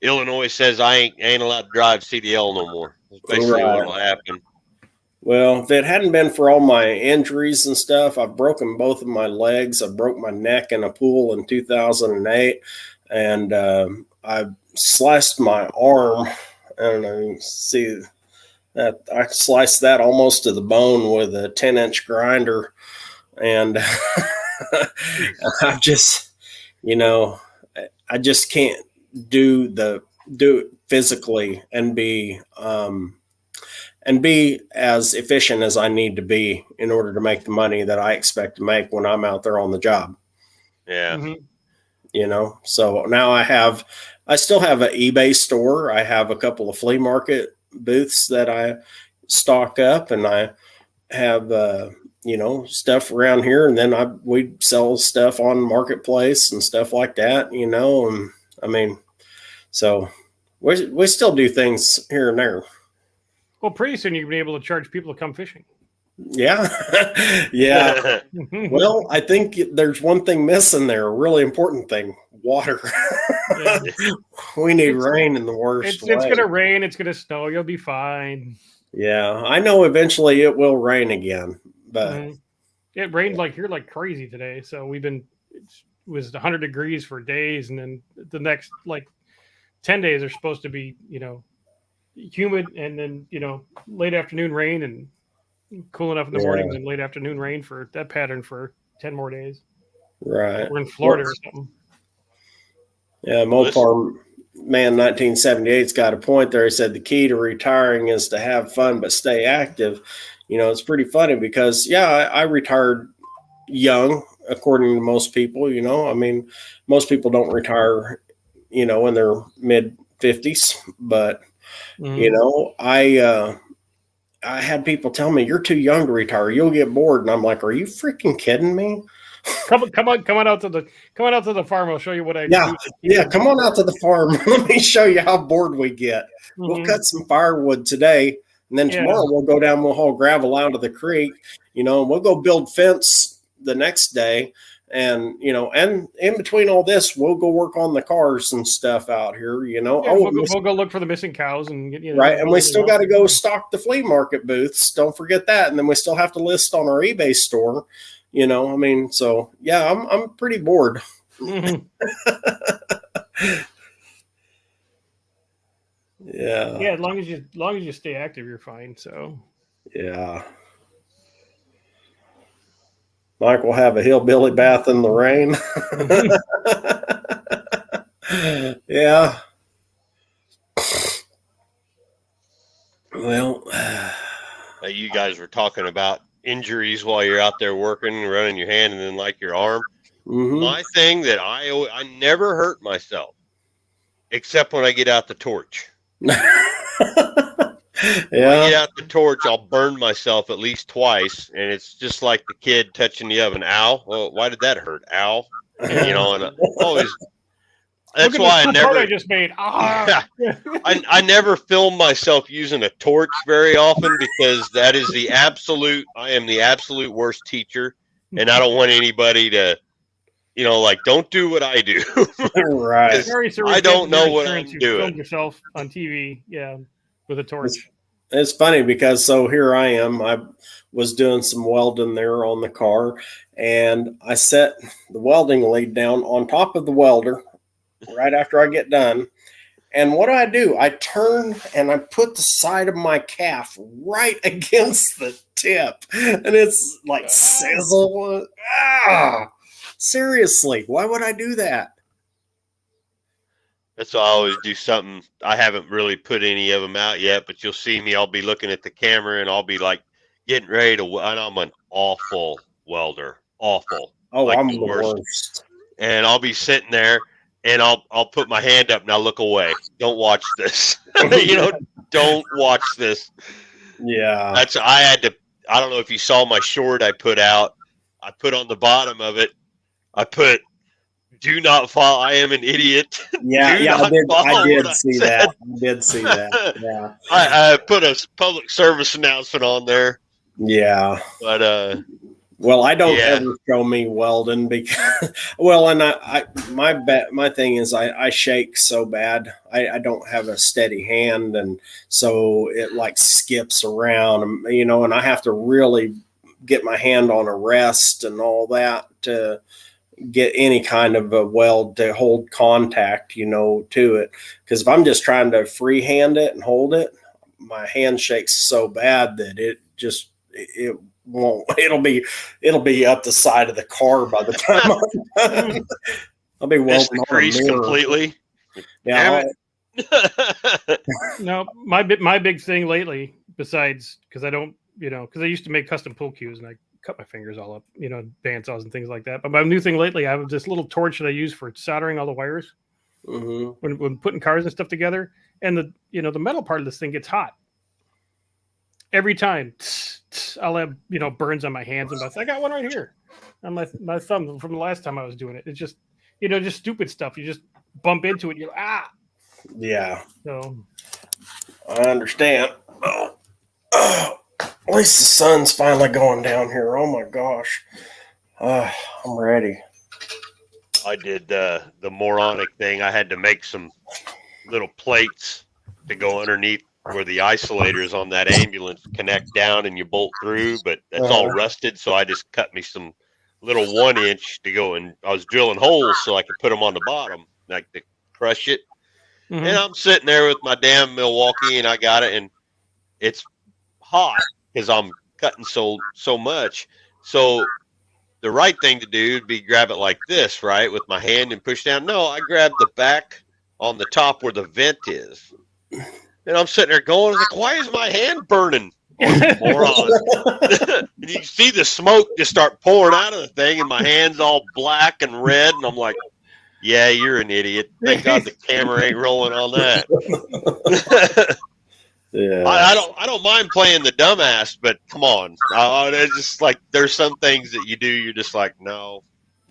Illinois says I ain't allowed to drive CDL no more. That's basically what'll happen. Well, if it hadn't been for all my injuries and stuff, I've broken both of my legs. I broke my neck in a pool in 2008, and I sliced my arm. I don't know. See. I sliced that almost to the bone with a 10-inch grinder, and I just can't do it physically and be as efficient as I need to be in order to make the money that I expect to make when I'm out there on the job. Yeah. Mm-hmm. So now I still have an eBay store. I have a couple of flea market booths that I stock up, and I have stuff around here, and then we sell stuff on Marketplace and stuff like that, and I mean, so we still do things here and there. Well, pretty soon you'll be able to charge people to come fishing. Yeah. Yeah. Well, I think there's one thing missing there, a really important thing: water. Yeah. We need rain in the worst It's way. gonna rain. It's gonna snow. You'll be fine. Yeah, I know eventually it will rain again, but It rained like here like crazy today. So we've been it was 100 degrees for days, and then the next like 10 days are supposed to be humid, and then late afternoon rain and cool enough in the mornings and late afternoon rain for that pattern for 10 more days. right. We're in Florida or something. Yeah, Mopar Man 1978's got a point there. He said the key to retiring is to have fun but stay active. It's pretty funny because, I retired young, according to most people. I mean, most people don't retire, in their mid 50s, but, I had people tell me, you're too young to retire. You'll get bored. And I'm like, are you freaking kidding me? Come on out to the farm. I'll show you what I do. Yeah, come on out to the farm. Let me show you how bored we get. We'll cut some firewood today, and then tomorrow we'll go down. We'll haul gravel out of the creek, and we'll go build fence the next day. And and in between all this, we'll go work on the cars and stuff out here. We'll go look for the missing cows and right. And we still got to go stock the flea market booths. Don't forget that. And then we still have to list on our eBay store. I mean, so yeah, I'm pretty bored. Yeah. Yeah, as long as you stay active, you're fine. So yeah. Mike will have a hillbilly bath in the rain. Yeah. Well, you guys were talking about injuries while you're out there working, running your hand, and then like your arm. My thing that I never hurt myself, except when I get out the torch. When I get out the torch, I'll burn myself at least twice, and it's just like the kid touching the oven. Ow! Well, why did that hurt? Ow! And always. That's why I never. I just made. I never film myself using a torch very often because that is the absolute. I am the absolute worst teacher, and I don't want anybody to, don't do what I do. Right. I don't know what I'm doing. Filmed yourself on TV, with a torch. It's funny because here I am. I was doing some welding there on the car, and I set the welding lead down on top of the welder right after I get done. And what do? I turn and I put the side of my calf right against the tip, and it's like sizzle. Seriously, why would I do that? That's why I always do something. I haven't really put any of them out yet, but you'll see me. I'll be looking at the camera and I'll be like getting ready to. And I'm an awful welder. Awful. Oh, like I'm the worst. And I'll be sitting there and I'll put my hand up and I'll look away. Don't watch this. Don't watch this. Yeah. I don't know if you saw my short I put out. I put on the bottom of it. I put, do not follow. I am an idiot. Yeah, I did see that. I did see that. Yeah. I put a public service announcement on there. Yeah. But well, I don't ever show me welding because and my thing is I shake so bad. I don't have a steady hand, and so it like skips around, and I have to really get my hand on a rest and all that to get any kind of a weld to hold contact, to it. Because if I'm just trying to freehand it and hold it, my hand shakes so bad that it won't. It'll be up the side of the car by the time I'll be welding the crease completely. Yeah. No, my big thing lately, besides because I don't, because I used to make custom pull cues and I cut my fingers all up, bandsaws and things like that. But my new thing lately, I have this little torch that I use for soldering all the wires when putting cars and stuff together. And the metal part of this thing gets hot every time. I'll have burns on my hands and I got one right here on my thumb from the last time I was doing it. It's just just stupid stuff. You just bump into it. You're yeah. So I understand. At least the sun's finally going down here. Oh my gosh. I'm ready. I did the moronic thing. I had to make some little plates to go underneath where the isolators on that ambulance connect down and you bolt through, but that's all rusted. So I just cut me some little 1-inch to go, and I was drilling holes so I could put them on the bottom, like to crush it. Mhm. And I'm sitting there with my damn Milwaukee, and I got it, and it's hot because I'm cutting so much. So the right thing to do would be grab it like this, right, with my hand and push down. No, I grabbed the back on the top where the vent is. And I'm sitting there going, like, why is my hand burning? Oh, moron. And you see the smoke just start pouring out of the thing, and my hand's all black and red. And I'm like, yeah, you're an idiot. Thank God the camera ain't rolling on that. Yeah. I don't mind playing the dumbass, but come on. It's just like there's some things that you do, you're just like, no,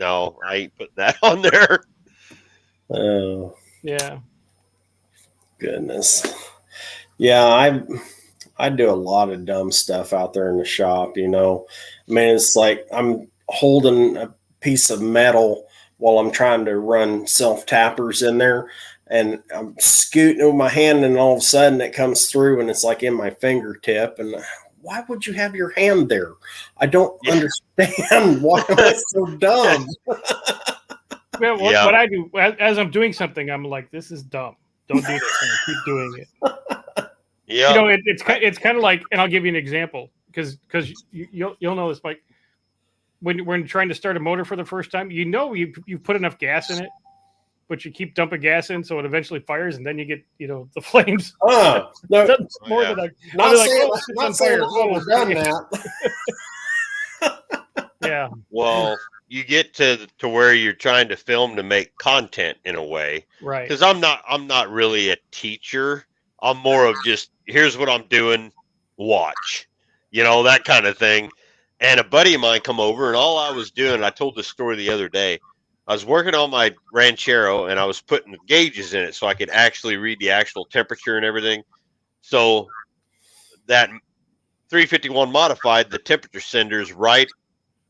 I ain't putting that on there. Oh, Yeah. goodness. Yeah, I do a lot of dumb stuff out there in the shop, you know. I mean, it's like I'm holding a piece of metal while I'm trying to run self-tappers in there, and I'm scooting with my hand, and all of a sudden it comes through and it's like in my fingertip. And why would you have your hand there? I don't understand. Why am I so dumb? Well, what I do as I'm doing something, I'm like, this is dumb. Don't do this, and I keep doing it. Yeah, You know, it's kind of like, and I'll give you an example because you'll know this, like when trying to start a motor for the first time, you know you put enough gas in it, but you keep dumping gas in so it eventually fires, and then you get the flames. No, That's more than not saying, it's not on saying fire. I've done that. Yeah. well, you get to where you're trying to film to make content in a way, Right. because I'm not really a teacher. I'm more of just, here's what I'm doing, watch, that kind of thing. And a buddy of mine come over, and all I was doing, I told this story the other day, I was working on my Ranchero, and I was putting gauges in it so I could actually read the actual temperature and everything. So that 351 modified, the temperature sender's right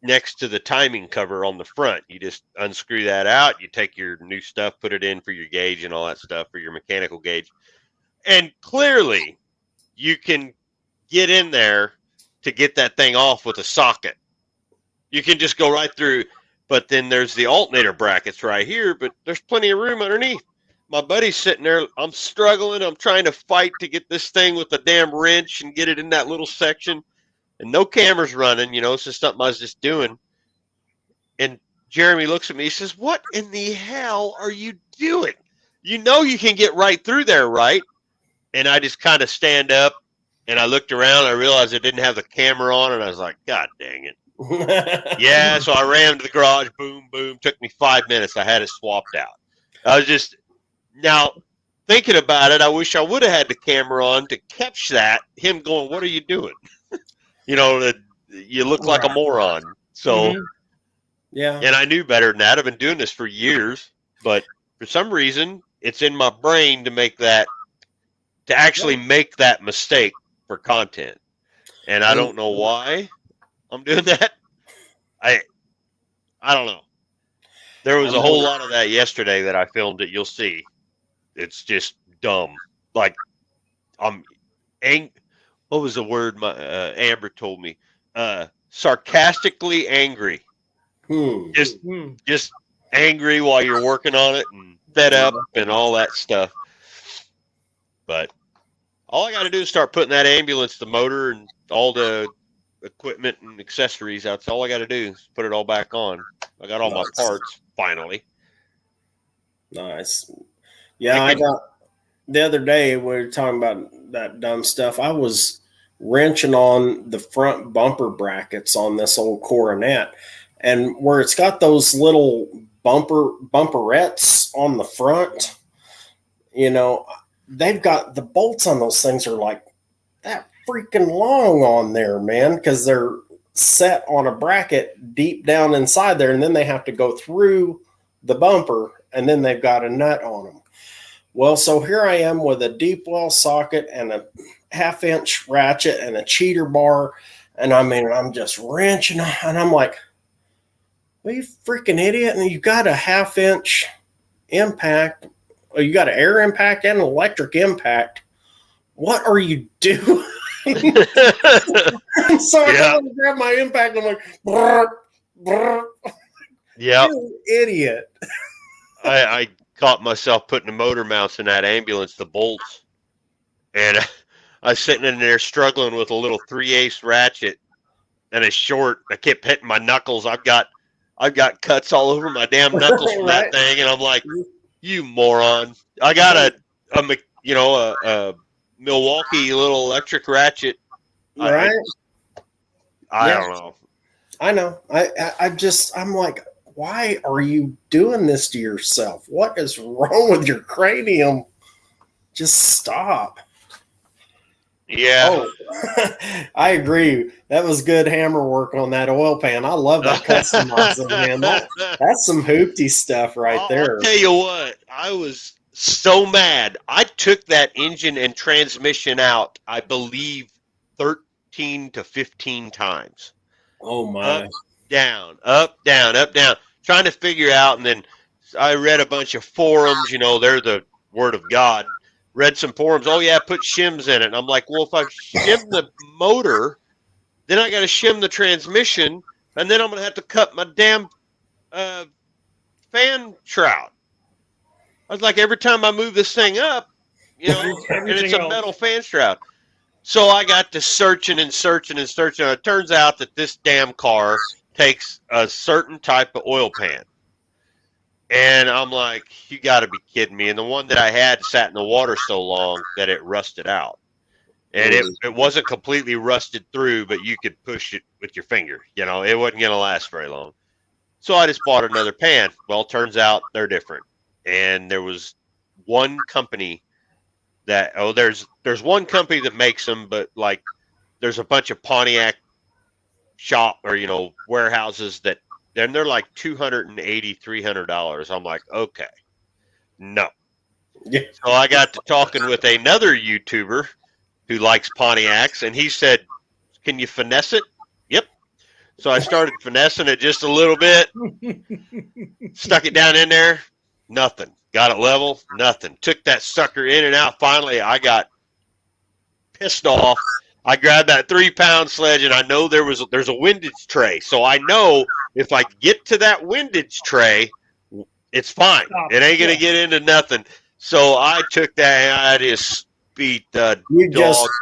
next to the timing cover on the front. You just unscrew that out, you take your new stuff, put it in for your gauge and all that stuff for your mechanical gauge. And clearly you can get in there to get that thing off with a socket. You can just go right through, but then there's the alternator brackets right here, but there's plenty of room underneath. My buddy's sitting there, I'm struggling, I'm trying to fight to get this thing with the damn wrench and get it in that little section, and no cameras running, it's just something I was just doing. And Jeremy looks at me, he says, what in the hell are you doing? You can get right through there, right? And I just kind of stand up, and I looked around, I realized I didn't have the camera on, and I was like, God dang it. Yeah, so I ran to the garage, boom, boom, took me 5 minutes, I had it swapped out. I was just, now, thinking about it, I wish I would have had the camera on to catch that, him going, what are you doing? You look like a moron. So, yeah. And I knew better than that. I've been doing this for years, but for some reason, it's in my brain to actually make that mistake for content. And I don't know why I'm doing that. I don't know. There was a whole lot of that yesterday that I filmed it. You'll see. It's just dumb. Like, what was the word my Amber told me? Sarcastically angry. Just angry while you're working on it and fed up and all that stuff. But all I got to do is start putting that ambulance, the motor, and all the equipment and accessories out. That's all I got to do is put it all back on. I got all my parts finally. Nice. Yeah, I got the other day we were talking about that dumb stuff. I was wrenching on the front bumper brackets on this old Coronet, and where it's got those little bumperettes on the front, they've got the bolts on those things are like that freaking long on there, man, because they're set on a bracket deep down inside there, and then they have to go through the bumper, and then they've got a nut on them. Well, so here I am with a deep well socket and a half-inch ratchet and a cheater bar. And I mean, I'm just wrenching, and I'm like, well, you freaking idiot. And you got a half-inch impact. You got an air impact and an electric impact. What are you doing? So I go and grab my impact. And I'm like, brr, brr. Yeah. You idiot. I caught myself putting the motor mounts in that ambulance, the bolts, and I was sitting in there struggling with a little 3/8 ratchet and a short. I kept hitting my knuckles. I've got cuts all over my damn knuckles from Right. that thing, and I'm like, you moron! I got a Milwaukee little electric ratchet. Right. I don't know. I know. I'm like, why are you doing this to yourself? What is wrong with your cranium? Just stop. Yeah. Oh, I agree. That was good hammer work on that oil pan. I love that customizing, man. That's some hoopty stuff right there. I'll tell you what, I was so mad. I took that engine and transmission out, I believe, 13 to 15 times. Oh my. Up, down, up, down, up, down. Trying to figure out, and then I read a bunch of forums, they're the word of God. Read some forums. Oh yeah, put shims in it. And I'm like, well, if I shim the motor, then I got to shim the transmission, and then I'm gonna have to cut my damn fan shroud. I was like, every time I move this thing up, and it's a metal fan shroud. So I got to searching and searching and searching. And it turns out that this damn car takes a certain type of oil pan. And I'm like, you got to be kidding me. And the one that I had sat in the water so long that it rusted out. And it wasn't completely rusted through, but you could push it with your finger. It wasn't going to last very long. So I just bought another pan. Well, it turns out they're different. And there was one company that, there's one company that makes them, but like there's a bunch of Pontiac shop or, warehouses that, then they're like $280, $300. I'm like, okay, no. Yeah. So I got to talking with another YouTuber who likes Pontiacs, and he said, can you finesse it? Yep. So I started finessing it just a little bit, stuck it down in there, nothing. Got it level, nothing. Took that sucker in and out. Finally, I got pissed off. I grabbed that 3-pound sledge, and I know there's a windage tray. So I know if I get to that windage tray, it's fine. It ain't going to get into nothing. So I took that, and I just beat the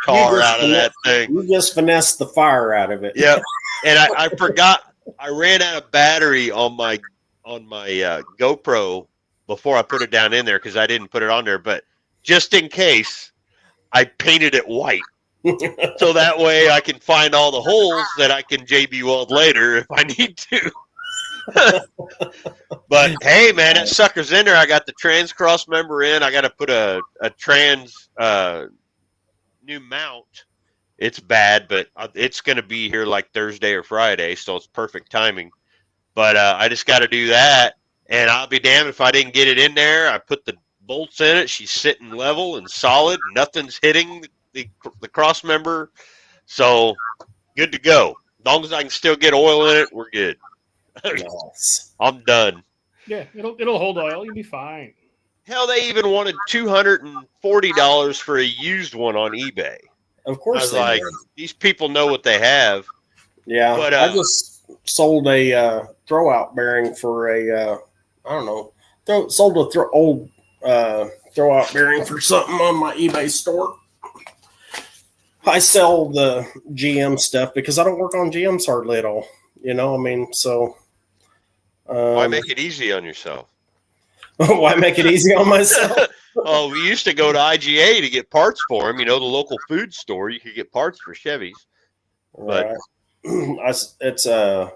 tar out of that thing. You just finessed the fire out of it. Yep. And I forgot, I ran out of battery on my GoPro before I put it down in there because I didn't put it on there. But just in case, I painted it white. So that way I can find all the holes that I can JB weld later if I need to. But hey, man, that sucker's in there. I got the trans cross member in. I got to put a trans new mount. It's bad, but it's going to be here like Thursday or Friday, so it's perfect timing. But I just got to do that, and I'll be damned if I didn't get it in there. I put the bolts in it. She's sitting level and solid. Nothing's hitting the cross member, so good to go. As long as I can still get oil in it, we're good. Nice. I'm done. Yeah, it'll hold oil. You'll be fine. Hell, they even wanted $240 for a used one on eBay. Of course, I was like, these people know what they have. Yeah, but I just sold a throwout bearing for a sold a old throwout bearing for something on my eBay store. I sell the GM stuff because I don't work on GMs hardly at all. So. Why make it easy on yourself? Why make it easy on myself? Oh, we used to go to IGA to get parts for them. The local food store. You could get parts for Chevys. But it's a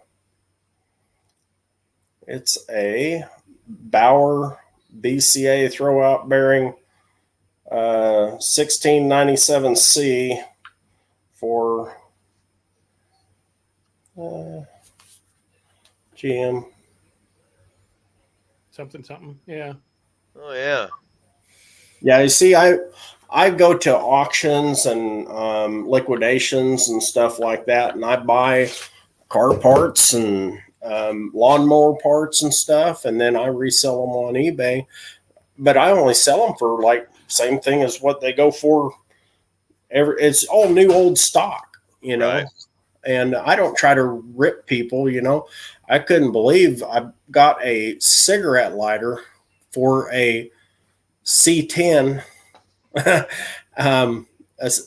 Bauer BCA throwout bearing, 1697C for GM. Something. Yeah. Oh yeah. Yeah, you see, I I go to auctions and liquidations and stuff like that, and I buy car parts and lawnmower parts and stuff, and then I resell them on eBay. But I only sell them for like same thing as what they go for. It's all new old stock, you know. Right. And I don't try to rip people, you know. I couldn't believe I got a cigarette lighter for a C10, an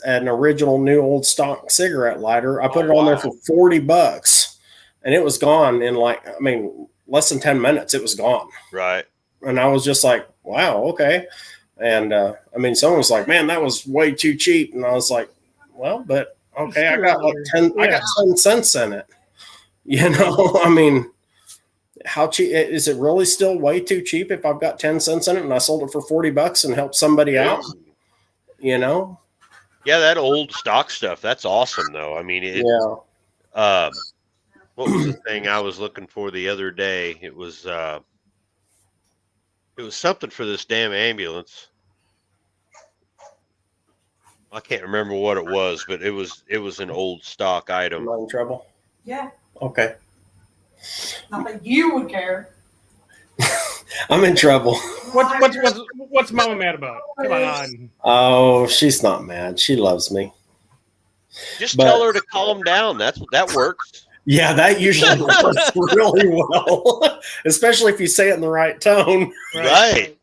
original new old stock cigarette lighter. I put it on there for $40, and it was gone in less than 10 minutes. It was gone. Right. And I was just like, wow, okay. And someone was like, man, that was way too cheap. And I was like, well, but okay, I got like 10, I got 10 cents in it. You know, I mean, how cheap is it? Really still way too cheap if I've got 10 cents in it and I sold it for $40 and helped somebody out, you know? Yeah, that old stock stuff, that's awesome though. I mean, what was the thing I was looking for the other day? It was something for this damn ambulance. I can't remember what it was, but it was an old stock item. Am I in trouble? Yeah. Okay. Not that you would care. I'm in trouble. What's Mama mad about? Come on. Oh, she's not mad. She loves me. Just tell her to calm down. That works. Yeah, that usually works really well, especially if you say it in the right tone. Right.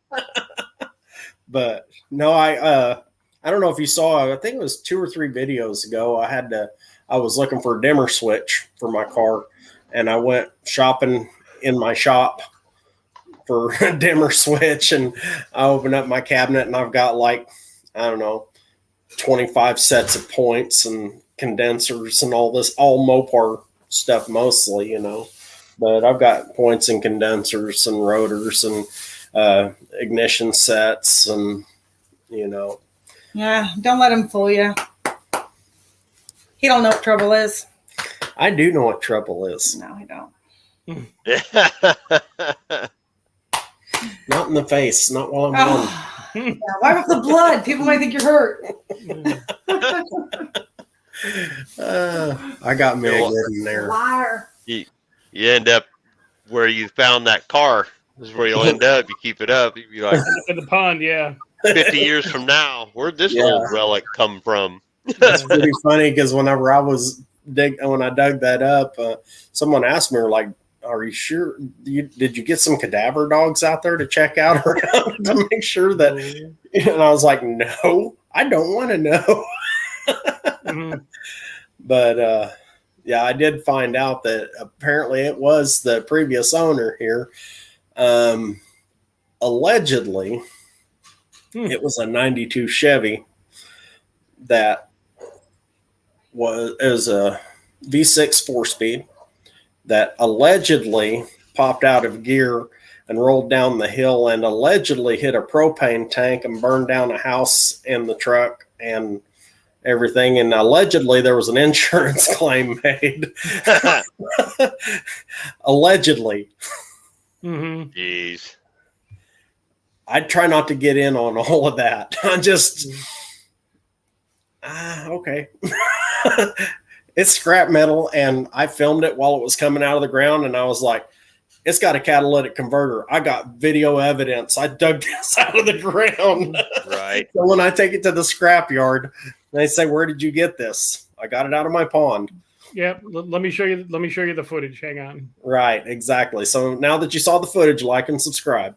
But no, I don't know if you saw. I think it was 2 or 3 videos ago. I was looking for a dimmer switch for my car, and I went shopping in my shop for a dimmer switch, and I opened up my cabinet, and I've got like, I don't know, 25 sets of points and condensers and all Mopar stuff mostly, you know. But I've got points and condensers and rotors and ignition sets, and you know. Yeah, don't let him fool you. He don't know what trouble is. I do know what trouble is. No, he don't. Not in the face. Not while I'm Oh. Yeah, wipe up the blood. People might think you're hurt. I got me a good in there. Liar. You end up where you found that car. This is where you'll end up. You keep it up. You'd be like, In the pond, yeah. 50 years from now, where'd this old relic come from? It's pretty funny because whenever when I dug that up, someone asked me, like, are you sure? Did you get some cadaver dogs out there to check out around to make sure that? And I was like, no, I don't want to know. Mm-hmm. But yeah, I did find out that apparently it was the previous owner here. Allegedly, it was a 92 Chevy that was a V6 4-speed that allegedly popped out of gear and rolled down the hill and allegedly hit a propane tank and burned down a house in the truck and everything. And allegedly there was an insurance claim made. Allegedly. Mm-hmm. Jeez. I'd try not to get in on all of that. I just, okay. It's scrap metal, and I filmed it while it was coming out of the ground, and I was like, it's got a catalytic converter. I got video evidence. I dug this out of the ground. Right. So when I take it to the scrap yard, they say, where did you get this? I got it out of my pond. Yeah, let me show you the footage. Hang on. Right, exactly. So now that you saw the footage, like and subscribe.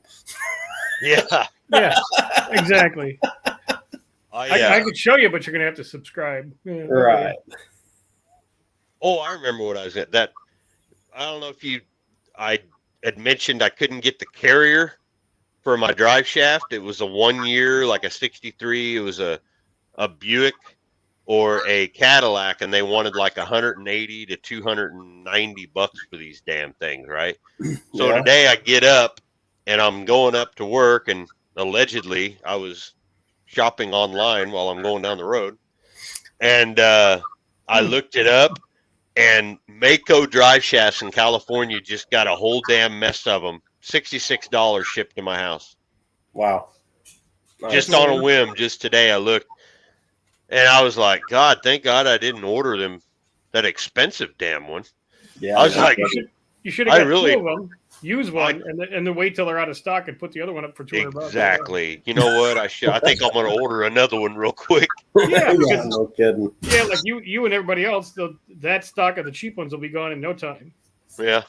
Yeah. Yeah, exactly. I could show you, but you're gonna have to subscribe. Yeah, right. Okay. Oh, I remember what I was at. That I don't know if I had mentioned I couldn't get the carrier for my drive shaft. It was a 1 year, like a 63. It was a Buick or a Cadillac, and they wanted like 180 to 290 bucks for these damn things, right? So today I get up and I'm going up to work, and allegedly I was shopping online while I'm going down the road, and I looked it up, and Mako drive shafts in California just got a whole damn mess of them. $66 shipped to my house. Wow. Just on a whim, just today I looked, and I was like, God, thank God I didn't order them that expensive damn one. Yeah, I was like, you should have I got really- 2 of them, use one, and then wait till they're out of stock and put the other one up for $200. exactly. You know what? I think I'm going to order another one real quick. Yeah, because, no kidding. yeah, like you and everybody else, that stock of the cheap ones will be gone in no time. Yeah.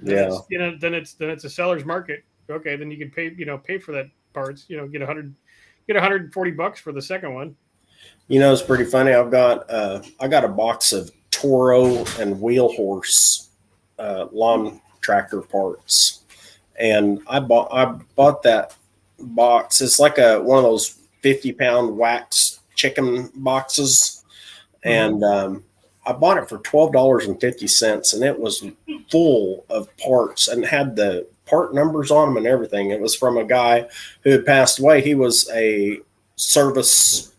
Yeah. Then it's a seller's market. Okay, then you can pay for that parts. Get $140 for the second one. It's pretty funny. I got a box of Toro and Wheel Horse lawn tractor parts, and I bought that box. It's like one of those 50-pound wax chicken boxes, and I bought it for $12.50, and it was full of parts and had the part numbers on them and everything. It was from a guy who had passed away. He was a service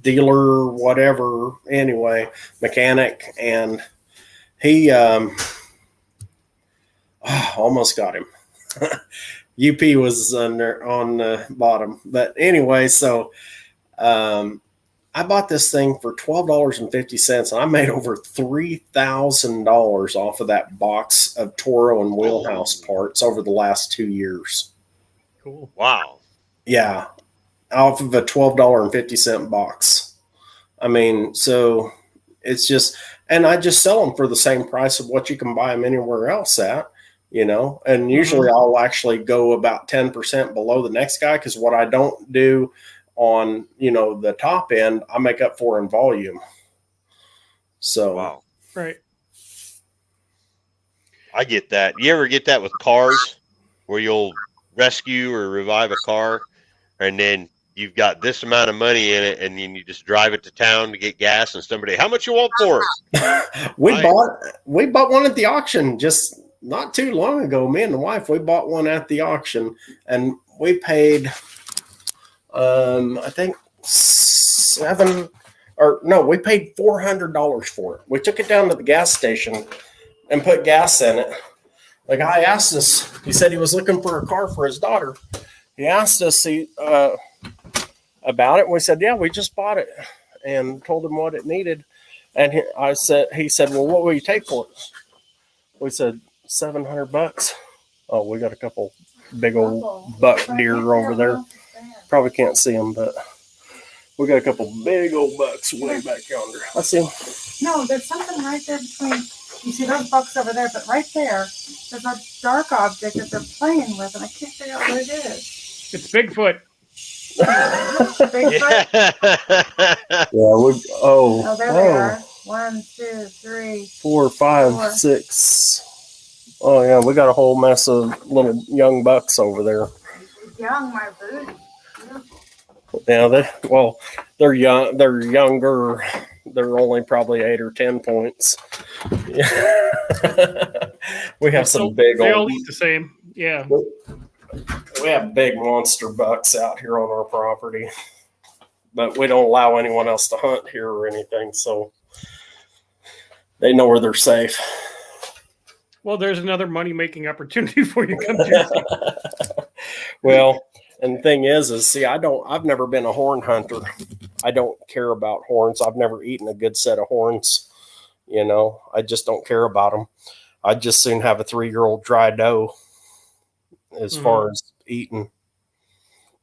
dealer, whatever, anyway, mechanic, and he almost got him. UP was on the bottom, but anyway, so I bought this thing for $12.50, and I made over $3,000 off of that box of Toro and Wheelhouse parts over the last 2 years. Cool. Wow. Yeah, off of a $12.50 box. I mean, so it's just, and I just sell them for the same price of what you can buy them anywhere else at, and usually I'll actually go about 10% below the next guy, because what I don't do on the top end, I make up for in volume. So wow, right. I get that. You ever get that with cars, where you'll rescue or revive a car, and then you've got this amount of money in it, and then you just drive it to town to get gas, and somebody, how much you want for it? we bought one at the auction just not too long ago. Me and the wife, we bought one at the auction, and we paid I think we paid $400 for it. We took it down to the gas station and put gas in it. The guy asked us, he said he was looking for a car for his daughter. He asked us about it. We said, yeah, we just bought it, and told him what it needed. And he said, well, what will you take for it? We said, $700. Oh, we got a couple big old buck deer over there. Probably can't see them, but we got a couple big old bucks way back yonder. I see them. No, there's something right there between. You see those bucks over there, but right there, there's a dark object that they're playing with, and I can't figure out what it is. It's Bigfoot. Bigfoot? Yeah. Oh, there they are. 1, 2, 3, 4, 5, 6. Oh yeah, we got a whole mess of little young bucks over there. Young, my booty. Yeah, they're young. They're younger. They're only probably 8 or 10 points. Yeah. We have some big. They all eat the same. Yeah. We have big monster bucks out here on our property, but we don't allow anyone else to hunt here or anything, so they know where they're safe. Well, there's another money-making opportunity for you. Come to. Well. And the thing is see, I've never been a horn hunter. I don't care about horns. I've never eaten a good set of horns. I just don't care about them. I'd just soon have a 3-year-old dry doe as far as eating.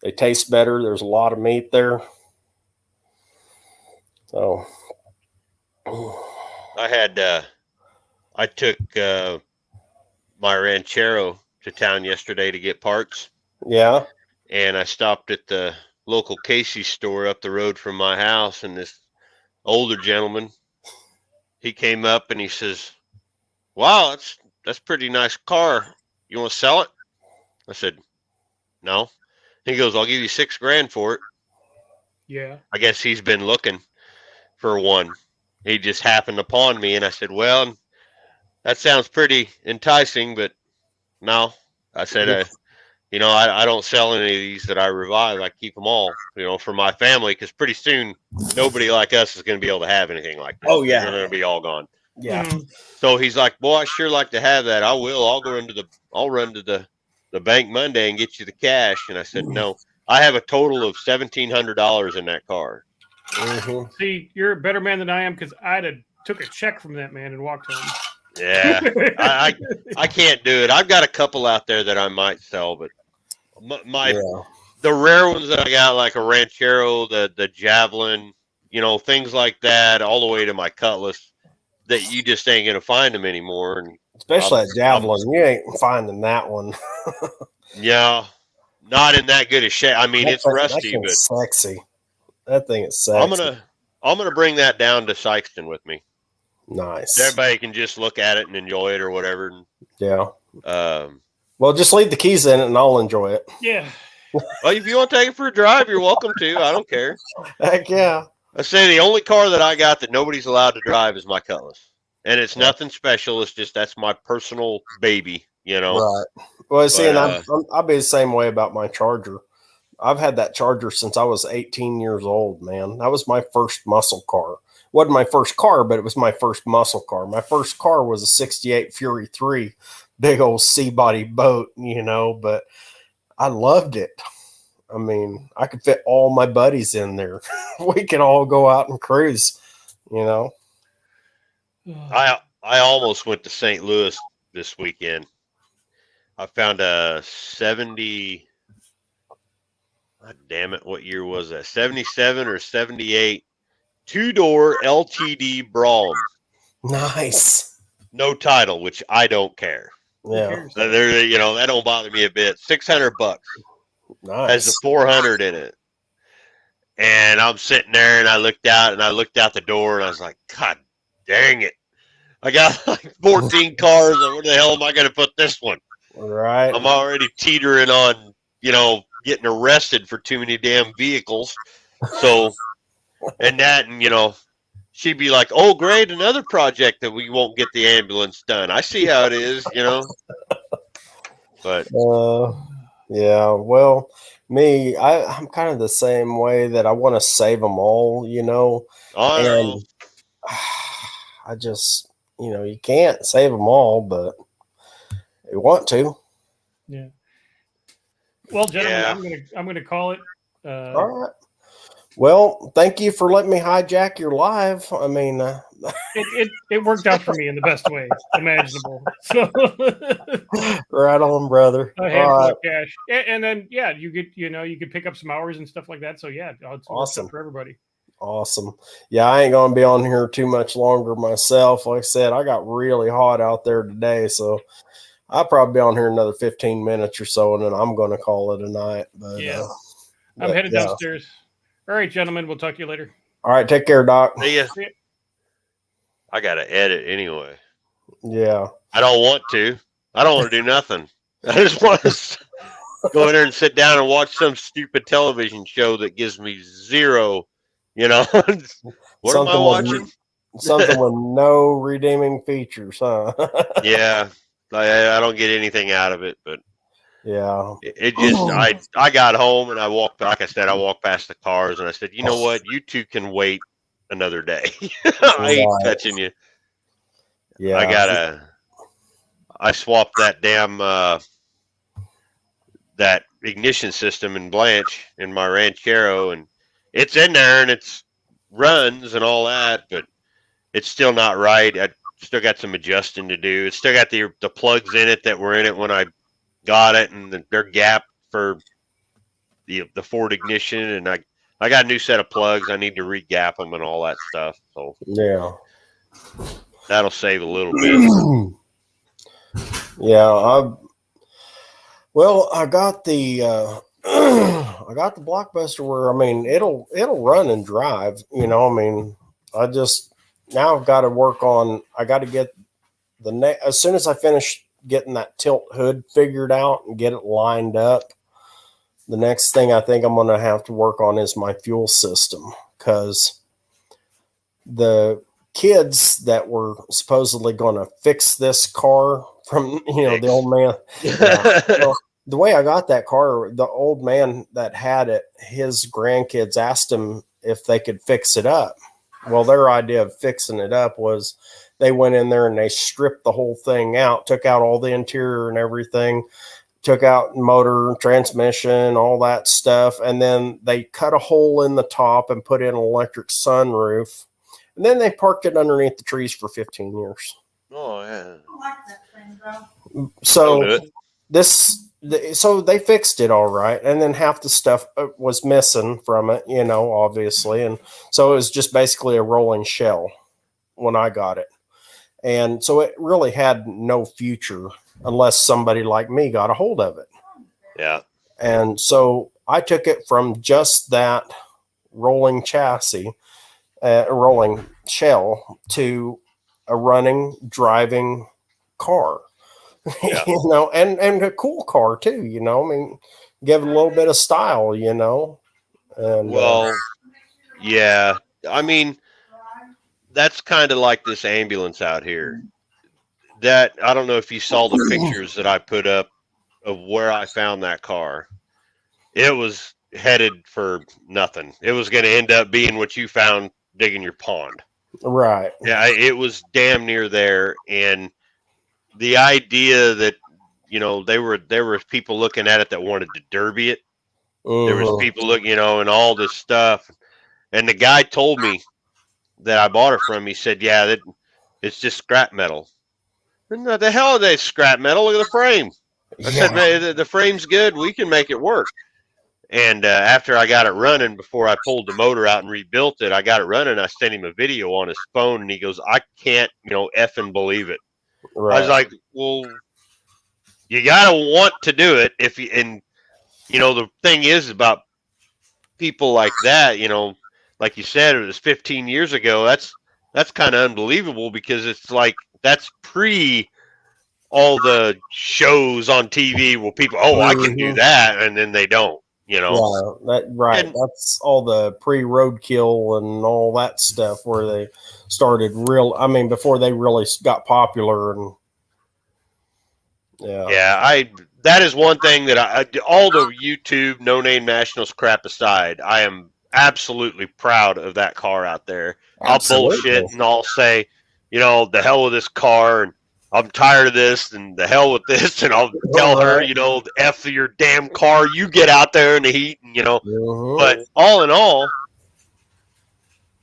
They taste better. There's a lot of meat there. So I took my Ranchero to town yesterday to get parts. Yeah. And I stopped at the local Casey's store up the road from my house, and this older gentleman, he came up and he says, wow, that's pretty nice car. You want to sell it? I said, no. He goes, I'll give you $6,000 for it. Yeah. I guess he's been looking for one. He just happened upon me, and I said, well, that sounds pretty enticing, but no. I said, I don't sell any of these that I revive. I keep them all, for my family, because pretty soon nobody like us is going to be able to have anything like that. Oh, yeah. They're going to be all gone. Yeah. So he's like, boy, I sure like to have that. I will. I'll run to the the bank Monday and get you the cash. And I said, no, I have a total of $1,700 in that car. Mm-hmm. See, you're a better man than I am because I'd have took a check from that man and walked home. Yeah, I can't do it. I've got a couple out there that I might sell, but the rare ones that I got, like a Ranchero, the Javelin, things like that, all the way to my Cutlass, that you just ain't gonna find them anymore. And especially that Javelin, you ain't finding that one. Yeah, not in that good a shape. I mean, it's rusty, but sexy. That thing is sexy. I'm gonna bring that down to Sykeston with me. Nice. Everybody can just look at it and enjoy it or whatever. Yeah. Well, just leave the keys in it and I'll enjoy it. Yeah. Well, if you want to take it for a drive, you're welcome to. I don't care. Heck yeah. I say the only car that I got that nobody's allowed to drive is my Cutlass. And it's nothing special. It's just that's my personal baby, Right. Well, see, and I'll be the same way about my Charger. I've had that Charger since I was 18 years old, man. That was my first muscle car. Wasn't my first car, but it was my first muscle car. My first car was a 68 Fury 3, big old C-body boat, but I loved it. I mean, I could fit all my buddies in there. We could all go out and cruise, I almost went to St. Louis this weekend. I found a 70, God damn it, what year was that? 77 or 78 two-door LTD Brougham. Nice. No title, which I don't care. Yeah. That don't bother me a bit. $600. Nice. Has the 400 in it. And I'm sitting there and I looked out the door and I was like, God dang it. I got like 14 cars. And where the hell am I going to put this one? Right. I'm already teetering on, getting arrested for too many damn vehicles. So, and she'd be like, oh, great, another project that we won't get the ambulance done. I see how it is, But yeah, well, me, I'm kind of the same way that I want to save them all, and I just, you can't save them all, but you want to. Yeah. Well, gentlemen, I'm gonna call it. All right. Well, thank you for letting me hijack your live. I mean, it worked out for me in the best way imaginable. So right on, brother. A handful of cash, and then you get you could pick up some hours and stuff like that. So it's awesome for everybody. Awesome. Yeah, I ain't gonna be on here too much longer myself. Like I said, I got really hot out there today, so I'll probably be on here another 15 minutes or so, and then I'm gonna call it a night. But I'm headed downstairs. All right, gentlemen, we'll talk to you later. All right, take care, Doc. See ya. I got to edit anyway. Yeah. I don't want to. I don't want to do nothing. I just want to go in there and sit down and watch some stupid television show that gives me zero, what am I watching? Something with no redeeming features, huh? Yeah. I don't get anything out of it, but yeah, it just, I got home and I walked past the cars and I said, you know what? You two can wait another day. I ain't touching you. Yeah. I swapped that damn, that ignition system in Blanche in my Ranchero, and it's in there and it's runs and all that, but it's still not right. I still got some adjusting to do. It's still got the plugs in it that were in it when I got it, and they're gapped for the Ford ignition, and I got a new set of plugs. I need to re-gap them and all that stuff. So yeah, that'll save a little bit. Yeah, I got the I got the Blockbuster where, I mean, it'll run and drive. I just now I've got to work on. I got to get as soon as I finish getting that tilt hood figured out and get it lined up. The next thing I think I'm going to have to work on is my fuel system, because the kids that were supposedly going to fix this car from, the old man. Well, the way I got that car, the old man that had it, his grandkids asked him if they could fix it up. Well, their idea of fixing it up was they went in there and they stripped the whole thing out, took out all the interior and everything, took out motor, transmission, all that stuff. And then they cut a hole in the top and put in an electric sunroof. And then they parked it underneath the trees for 15 years. Oh yeah. I like that thing, though. So so they fixed it all right. And then half the stuff was missing from it, you know, obviously. And so it was just basically a rolling shell when I got it. And so it really had no future unless somebody like me got a hold of it. Yeah. And so I took it from just that rolling chassis, rolling shell, to a running, driving car. Yeah. You know, and a cool car too, you know. I mean, give it a little bit of style, you know. And Well, yeah. I mean, that's kind of like this ambulance out here. That I don't know if you saw the pictures that I put up of where I found that car. It was headed for nothing. It was going to end up being what you found digging your pond. right. Yeah, it was damn near there. And the idea that, you know, there were people looking at it that wanted to derby it. There was Mhm. people looking, you know, and all this stuff. And the guy told me that I bought it from. He said, "Yeah, it's just scrap metal." And what the hell are they scrap metal? Look at the frame. I said, "Man, the frame's good. We can make it work." And after I got it running, before I pulled the motor out and rebuilt it, I got it running. I sent him a video on his phone, and he goes, "I can't, you know, effing believe it." Right. I was like, "Well, you gotta want to do it if you." And you know, the thing is about people like that, you know, like you said, it was 15 years ago. That's kind of unbelievable because it's like that's pre all the shows on TV where people, oh, I can do that, and then they don't, you know. Yeah, right. And That's all the pre-roadkill and all that stuff where they started before they really got popular. And yeah, that is one thing that all the YouTube no name nationals crap aside, I am absolutely proud of that car out there. Absolutely. I'll bullshit and I'll say, you know, the hell with this car, and I'm tired of this, and the hell with this, and I'll tell her, you know, F your damn car, you get out there in the heat, and, you know. But all in all,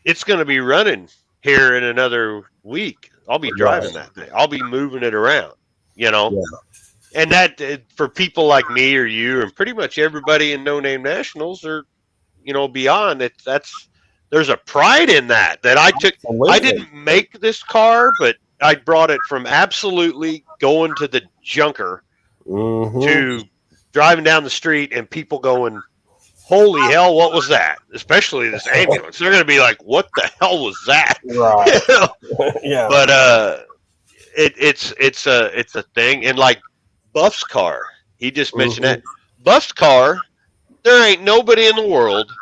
it's going to be running here in another week. I'll be driving that thing. I'll be moving it around, you know. Yeah. And that, for people like me or you and pretty much everybody in No Name Nationals or, you know, beyond, there's a pride in that I took. Absolutely. I didn't make this car, but I brought it from absolutely going to the junker to driving down the street and people going, holy hell, what was that? Especially this ambulance. They're going to be like, what the hell was that? Right. You know? Yeah. But it's a thing. And like Buff's car, he just mentioned that. Buff's car, there ain't nobody in the world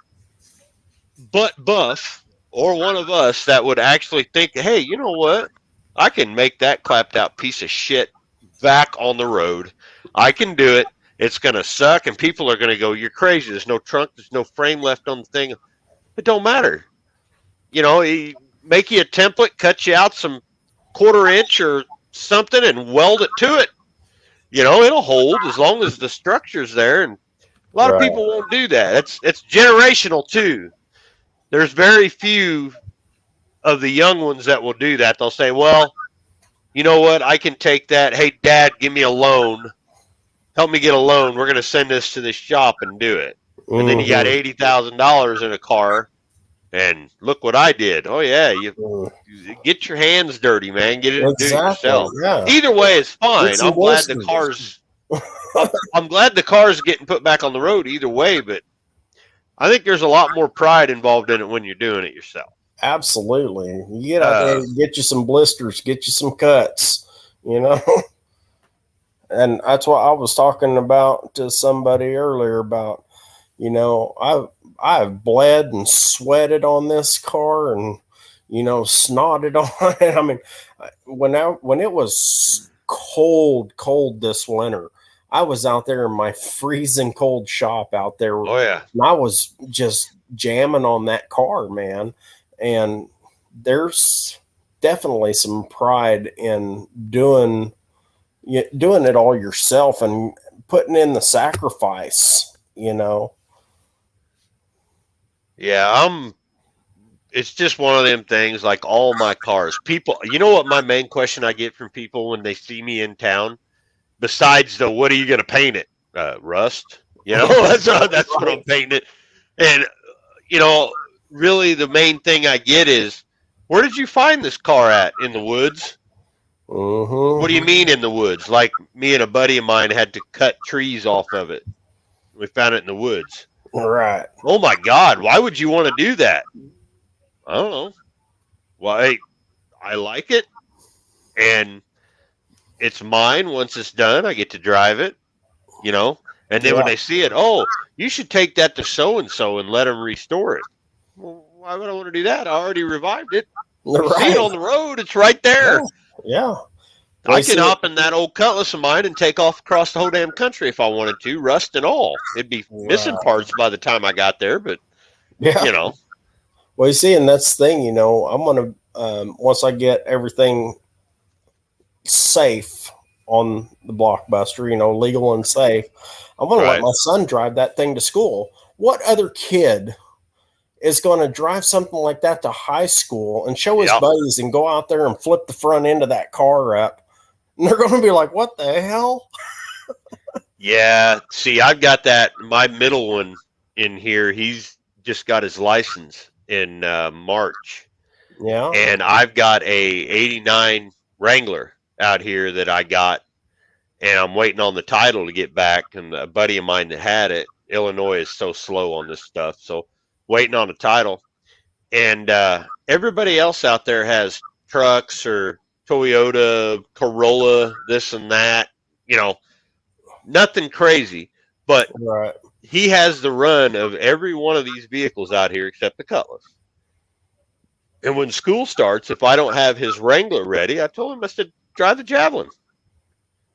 but Buff or one of us that would actually think, hey, you know what? I can make that clapped out piece of shit back on the road. I can do it. It's going to suck, and people are going to go, you're crazy. There's no trunk. There's no frame left on the thing. It don't matter. You know, make you a template, cut you out some 1/4 inch or something, and weld it to it. You know, it'll hold as long as the structure's there, and a lot of people won't do that. It's generational, too. There's very few of the young ones that will do that. They'll say, well, you know what? I can take that. Hey, Dad, give me a loan. Help me get a loan. We're going to send this to this shop and do it. And then you got $80,000 in a car, and look what I did. Oh, yeah, you get your hands dirty, man. Get it, do it yourself. Yeah. Either way, it's fine. I'm glad the car's I'm glad the car's getting put back on the road either way, but I think there's a lot more pride involved in it when you're doing it yourself. Absolutely. You get out there, get you some blisters, get you some cuts, you know. And that's what I was talking about to somebody earlier about, you know, I've bled and sweated on this car and, you know, snotted on it. I mean, when it was cold this winter, I was out there in my freezing cold shop out there. Oh, yeah. And I was just jamming on that car, man. And there's definitely some pride in doing it all yourself and putting in the sacrifice, you know. Yeah, it's just one of them things like all my cars. People, you know what my main question I get from people when they see me in town, besides the what are you going to paint it? Rust. You know, that's what I'm painting it. And you know, really the main thing I get is, where did you find this car at? In the woods? What do you mean in the woods? Like me and a buddy of mine had to cut trees off of it. We found it in the woods. Right. Oh my God, why would you want to do that? I don't know. Why? I like it, and it's mine. Once it's done, I get to drive it, you know. And then when they see it, oh, you should take that to so and so and let them restore it. Well, why would I want to do that? I already revived it. You see it on the road; it's right there. Yeah. I could hop in that old Cutlass of mine and take off across the whole damn country if I wanted to, rust and all. It'd be missing parts by the time I got there, but you know. Well, you see, and that's the thing, you know, I'm going to, once I get everything safe on the Blockbuster, you know, legal and safe, I'm going to let my son drive that thing to school. What other kid is going to drive something like that to high school and show his buddies and go out there and flip the front end of that car up? And they're going to be like, what the hell? Yeah. See, I've got that, my middle one in here, he's just got his license in March. Yeah. And I've got a 89 Wrangler out here that I got, and I'm waiting on the title to get back. And a buddy of mine that had it, Illinois is so slow on this stuff, so waiting on the title. And everybody else out there has trucks or Toyota, Corolla, this and that, you know, nothing crazy, but he has the run of every one of these vehicles out here except the Cutlass. And when school starts, if I don't have his Wrangler ready, I told him, I said, drive the Javelin.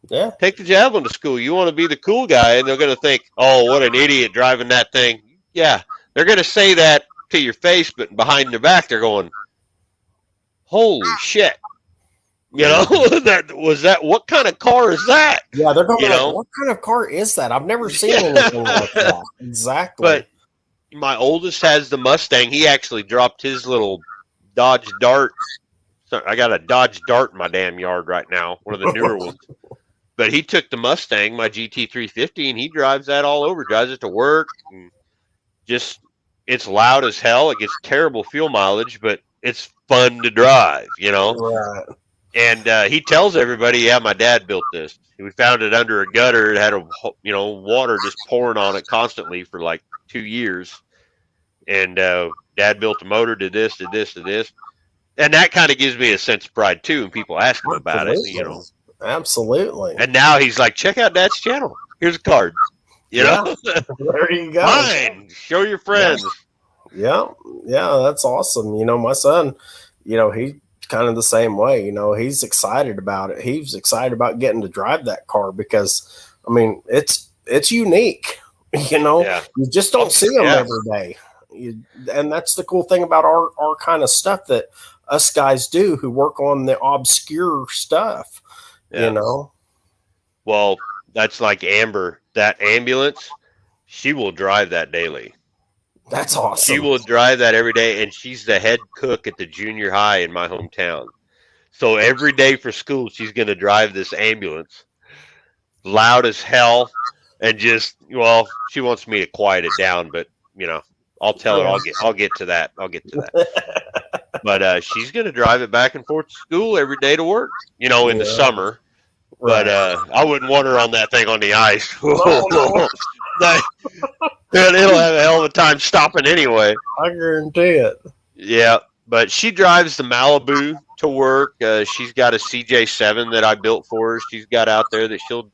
Yeah. Take the Javelin to school. You want to be the cool guy, and they're going to think, oh, what an idiot driving that thing. Yeah, they're going to say that to your face, but behind their back, they're going, holy shit. You know, what kind of car is that? Yeah, they're going, what kind of car is that? I've never seen anything like that. Exactly. But my oldest has the Mustang. He actually dropped his little Dodge Dart. So I got a Dodge Dart in my damn yard right now, one of the newer ones. But he took the Mustang, my GT350, and he drives that all over, drives it to work. And just, it's loud as hell. It gets terrible fuel mileage, but it's fun to drive, you know? Right. And he tells everybody, yeah, my dad built this. We found it under a gutter. It had water just pouring on it constantly for like 2 years. And dad built the motor, did this. And that kind of gives me a sense of pride too. And people ask him about it, you know. Absolutely. And now he's like, check out Dad's channel. Here's a card. You know? There you go. Fine. Show your friends. Yeah. Yeah, that's awesome. You know, my son, you know, he kind of the same way, you know, he's excited about it. He's excited about getting to drive that car because, I mean, it's unique, you know, you just don't see them every day. And that's the cool thing about our kind of stuff that us guys do who work on the obscure stuff, you know. Well, that's like Amber, that ambulance, she will drive that daily. That's awesome. She will drive that every day, and she's the head cook at the junior high in my hometown. So every day for school, she's going to drive this ambulance, loud as hell, and just, well, she wants me to quiet it down, but, you know, I'll tell her I'll get to that. But she's going to drive it back and forth to school every day to work, you know, in the summer. But I wouldn't want her on that thing on the ice. It'll have a hell of a time stopping anyway. I guarantee it. Yeah, but she drives the Malibu to work. She's got a CJ7 that I built for her. She's got out there that she'll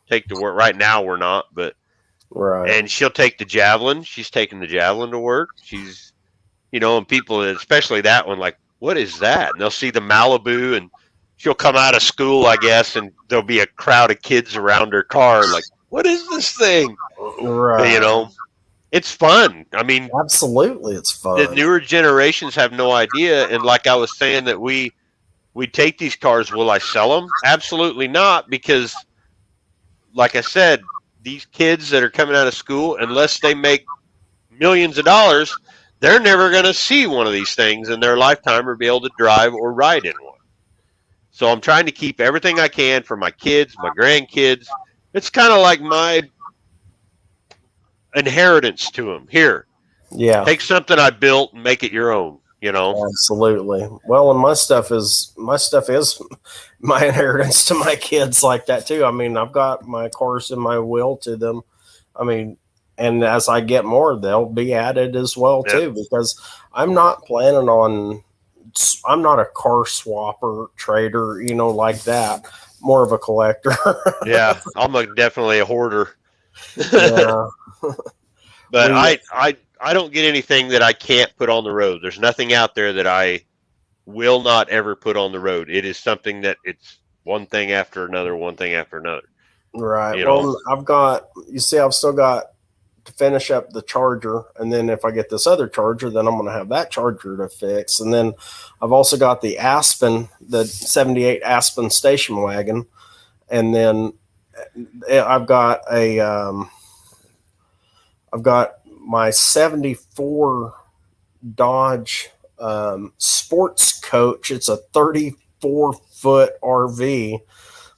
take to work. Right now we're not, but and she'll take the Javelin. She's taking the Javelin to work. She's, you know, and people, especially that one, like, what is that? And they'll see the Malibu, and she'll come out of school, I guess, and there'll be a crowd of kids around her car, like, what is this thing? Right. You know, it's fun. I mean, absolutely, it's fun. The newer generations have no idea. And like I was saying, that we take these cars. Will I sell them? Absolutely not, because, like I said, these kids that are coming out of school, unless they make millions of dollars, they're never going to see one of these things in their lifetime or be able to drive or ride in one. So I'm trying to keep everything I can for my kids, my grandkids. It's kind of like my inheritance to them. Here, Yeah, take something I built and make it your own. You know, absolutely. Well, and my stuff is my inheritance to my kids like that too. I mean, I've got my cars in my will to them. I mean, and as I get more, they'll be added as well too, because I'm not planning on. I'm not a car swapper trader, you know, like that. More of a collector. yeah, I'm definitely a hoarder. Yeah. But I don't get anything that I can't put on the road. There's nothing out there that I will not ever put on the road. It is something that it's one thing after another, one thing after another. Right. You Well, know? I've still got to finish up the charger. And then if I get this other charger, then I'm going to have that charger to fix. And then I've also got the the 78 Aspen station wagon. And then I've got my 74 Dodge sports coach. It's a 34-foot RV.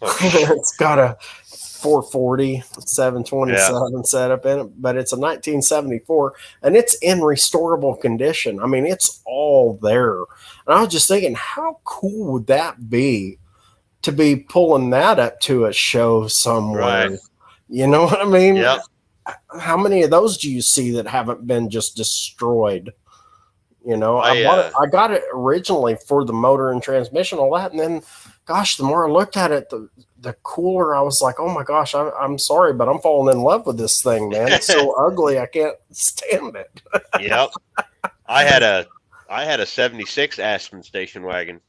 It's got a 440 727 setup in it, but it's a 1974 and it's in restorable condition. I mean, it's all there. And I was just thinking, how cool would that be to be pulling that up to a show somewhere? Right. You know what I mean? Yep. How many of those do you see that haven't been just destroyed? You know, I got it originally for the motor and transmission, all that, and then, gosh, the more I looked at it, the cooler I was like, oh my gosh, I'm sorry, but I'm falling in love with this thing, man. It's so ugly, I can't stand it. Yep. I had a 76 Aspen station wagon.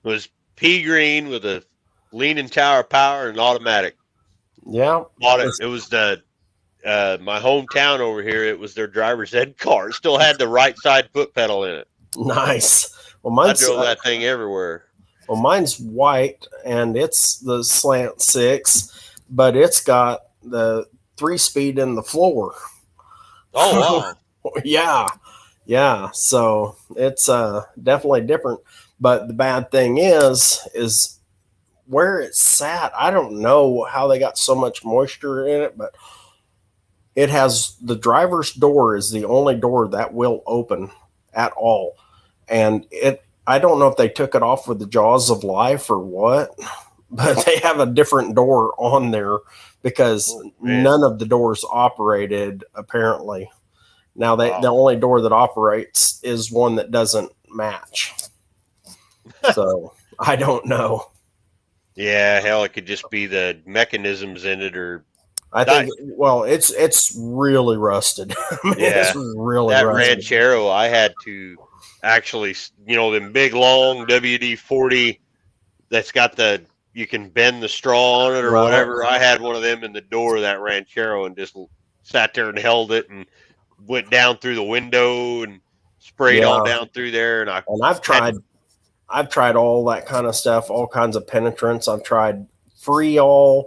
It was pea green with a leaning tower power and automatic. Yeah. Bought it. It was my hometown over here. It was their driver's ed car. It still had the right side foot pedal in it. Nice. Well, I drove that thing everywhere. Well, mine's white and it's the slant 6, but it's got the 3-speed in the floor. Oh, wow. Yeah. So it's definitely different. But the bad thing is where it's sat. I don't know how they got so much moisture in it, but it has the driver's door is the only door that will open at all. And I don't know if they took it off with the jaws of life or what, but they have a different door on there because none of the doors operated apparently. Now the only door that operates is one that doesn't match. So I don't know. Yeah, hell, it could just be the mechanisms in it, or I think. Well, it's really rusted. It's really that rusted. Ranchero. I had to actually, them big long WD-40 that's got you can bend the straw on it or whatever. I had one of them in the door of that Ranchero and just sat there and held it and went down through the window and sprayed all down through there. And I've tried all that kind of stuff, all kinds of penetrants. I've tried Freol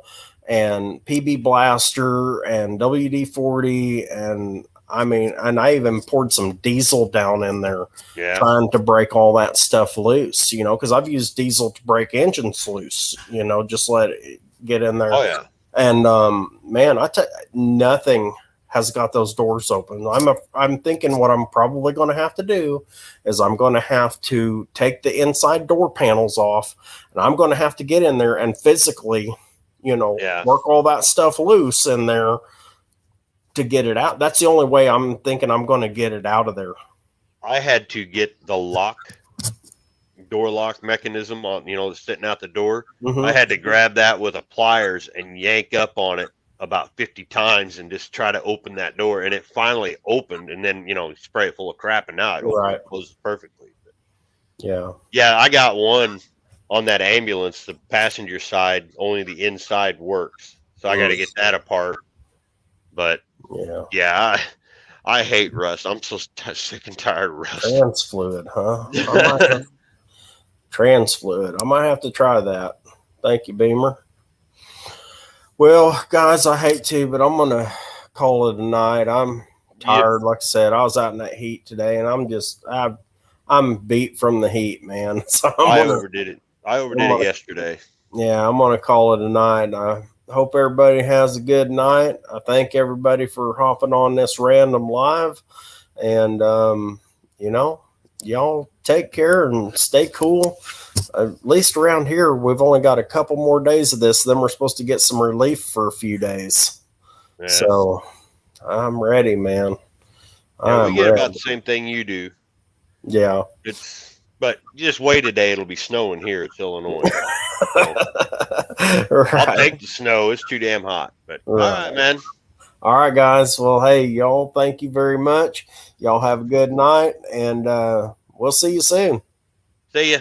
and PB Blaster and WD-40 and I even poured some diesel down in there trying to break all that stuff loose, because I've used diesel to break engines loose, just let it get in there. Oh, yeah. And, man, nothing has got those doors open. I'm thinking what I'm probably going to have to do is I'm going to have to take the inside door panels off and I'm going to have to get in there and physically, work all that stuff loose in there to get it out. That's the only way I'm thinking I'm going to get it out of there. I had to get the door lock mechanism on, sitting out the door. Mm-hmm. I had to grab that with a pliers and yank up on it about 50 times and just try to open that door, and it finally opened, and then spray it full of crap, and now it closes perfectly. But I got one on that ambulance. The passenger side, only the inside works, so I got to get that apart. But I hate rust. I'm so sick and tired of rust. Trans fluid, huh? Trans fluid. I might have to try that. Thank you, Beamer. Well, guys, I hate to, but I'm gonna call it a night. I'm tired. Like I said, I was out in that heat today, and I'm beat from the heat, man. So I overdid it. I overdid it yesterday. Yeah, I'm gonna call it a night. I hope everybody has a good night. I thank everybody for hopping on this random live, and y'all take care and stay cool. At least around here, we've only got a couple more days of this. Then we're supposed to get some relief for a few days. Yes. So I'm ready, man. Yeah, we get about the same thing you do. Yeah. But just wait a day. It'll be snowing here. It's Illinois. So, right. I'll take the snow. It's too damn hot. But all right, man. All right, guys. Well, hey, y'all, thank you very much. Y'all have a good night, and we'll see you soon. See ya.